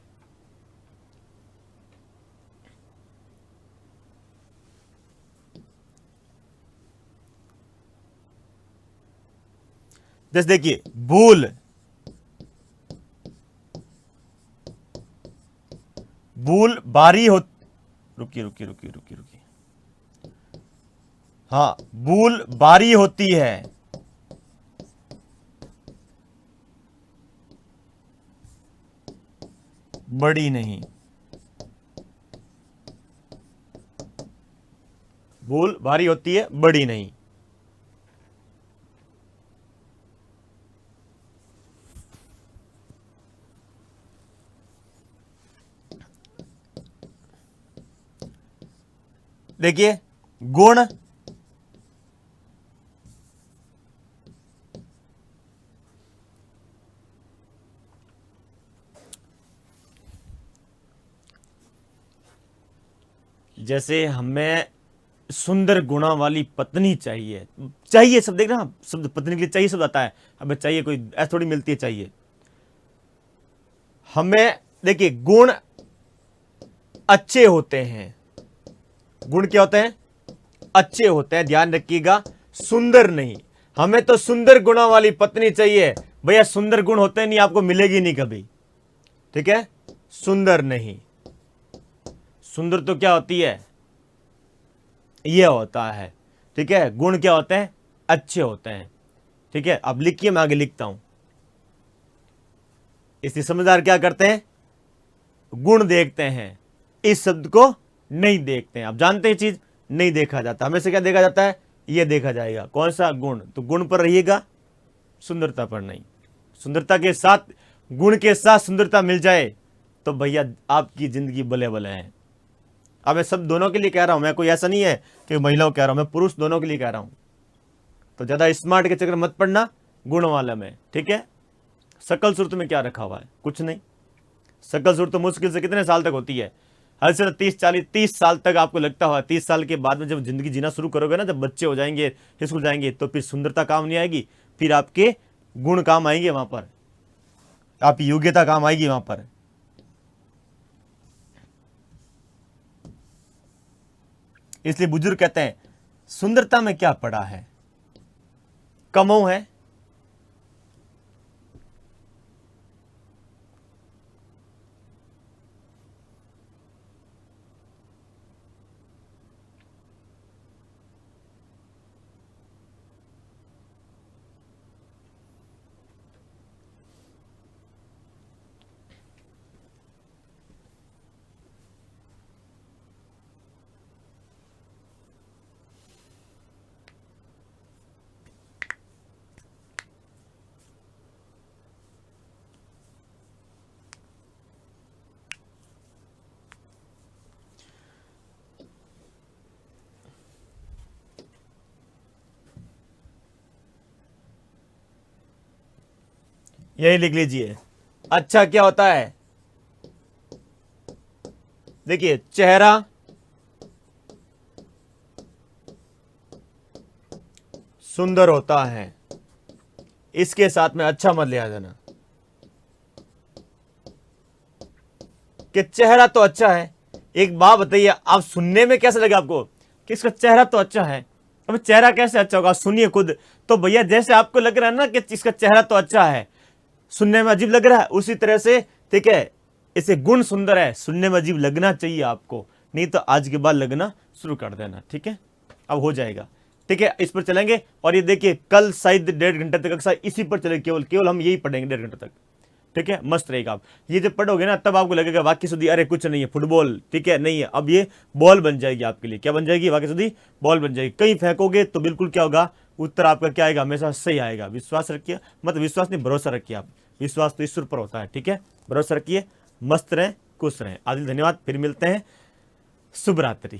जैसे देखिए, भूल, भूल बारी हो, रुकिए रुकिए रुकिए रुकिए रुकिए, हाँ भूल बारी होती है, बड़ी नहीं। भूल भारी होती है, बड़ी नहीं। देखिए, गुण, जैसे हमें सुंदर गुणों वाली पत्नी चाहिए, चाहिए सब देख रहे हैं, शब्द पत्नी के लिए चाहिए शब्द आता है। हमें चाहिए, कोई ऐसा थोड़ी मिलती है, चाहिए हमें। देखिए, गुण अच्छे होते हैं, गुण क्या होते हैं, अच्छे होते हैं, ध्यान रखिएगा, सुंदर नहीं। हमें तो सुंदर गुणों वाली पत्नी चाहिए। भैया सुंदर गुण होते नहीं, आपको मिलेगी नहीं कभी, ठीक है। सुंदर नहीं, सुंदर तो क्या होती है, यह होता है, ठीक है। गुण क्या होते हैं, अच्छे होते हैं, ठीक है। अब लिखिए, मैं आगे लिखता हूं। इसलिए समझदार क्या करते हैं, गुण देखते हैं, इस शब्द को नहीं देखते हैं। आप जानते हैं चीज नहीं देखा जाता, हमेशा क्या देखा जाता है, यह देखा जाएगा। कौन सा गुण, तो गुण पर रहिएगा, सुंदरता पर नहीं। सुंदरता के साथ, गुण के साथ सुंदरता मिल जाए तो भैया आपकी जिंदगी बले बले है। अब मैं सब दोनों के लिए कह रहा हूं, मैं कोई ऐसा नहीं है कि महिलाओं कह रहा हूं, मैं पुरुष दोनों के लिए कह रहा हूं। तो ज्यादा स्मार्ट के चक्कर मत पड़ना गुण वाला में, ठीक है। सकल सूरत में क्या रखा हुआ है, कुछ नहीं। सकल सूरत तो मुश्किल से कितने साल तक होती है, हर से 30 साल तक आपको लगता हुआ। 30 साल के बाद में जब जिंदगी जीना शुरू करोगे ना, जब बच्चे हो जाएंगे, स्कूल जाएंगे, तो फिर सुंदरता काम नहीं आएगी, फिर आपके गुण काम आएंगे वहां पर, आपकी योग्यता काम आएगी वहां पर। इसलिए बुजुर्ग कहते हैं सुंदरता में क्या पड़ा है, कमो है। यही लिख लीजिए। अच्छा क्या होता है, देखिए चेहरा सुंदर होता है, इसके साथ में अच्छा मत ले आ जाना कि चेहरा तो अच्छा है। एक बात बताइए, आप सुनने में कैसा लगा आपको कि इसका चेहरा तो अच्छा है। अब चेहरा कैसे अच्छा होगा, सुनिए खुद। तो भैया जैसे आपको लग रहा है ना कि इसका चेहरा तो अच्छा है, सुनने में अजीब लग रहा है, उसी तरह से, ठीक है, इसे गुण सुंदर है, सुनने में अजीब लगना चाहिए आपको, नहीं तो आज के बाद लगना शुरू कर देना, ठीक है। अब हो जाएगा, ठीक है। इस पर चलेंगे, और ये देखिए कल शायद 1.5 घंटे तक कक्षा इसी पर चलेगी, केवल हम यही पढ़ेंगे 1.5 घंटे तक, ठीक है। मस्त रहेगा। आप ये जब पढ़ोगे ना, तब आपको लगेगा वाक्य शुद्धि अरे कुछ नहीं है, फुटबॉल, ठीक है, नहीं है। अब ये बॉल बन जाएगी आपके लिए, क्या बन जाएगी, वाक्य शुद्धि बॉल बन जाएगी। कहीं फेंकोगे तो बिल्कुल क्या होगा, उत्तर आपका क्या आएगा, हमेशा सही आएगा। विश्वास रखिए, मतलब विश्वास नहीं, भरोसा रखिए आप। विश्वास तो ईश्वर पर होता है, ठीक है। भरोसा रखिए, मस्त रहें, खुश रहें। आदिल धन्यवाद, फिर मिलते हैं, शुभ रात्रि।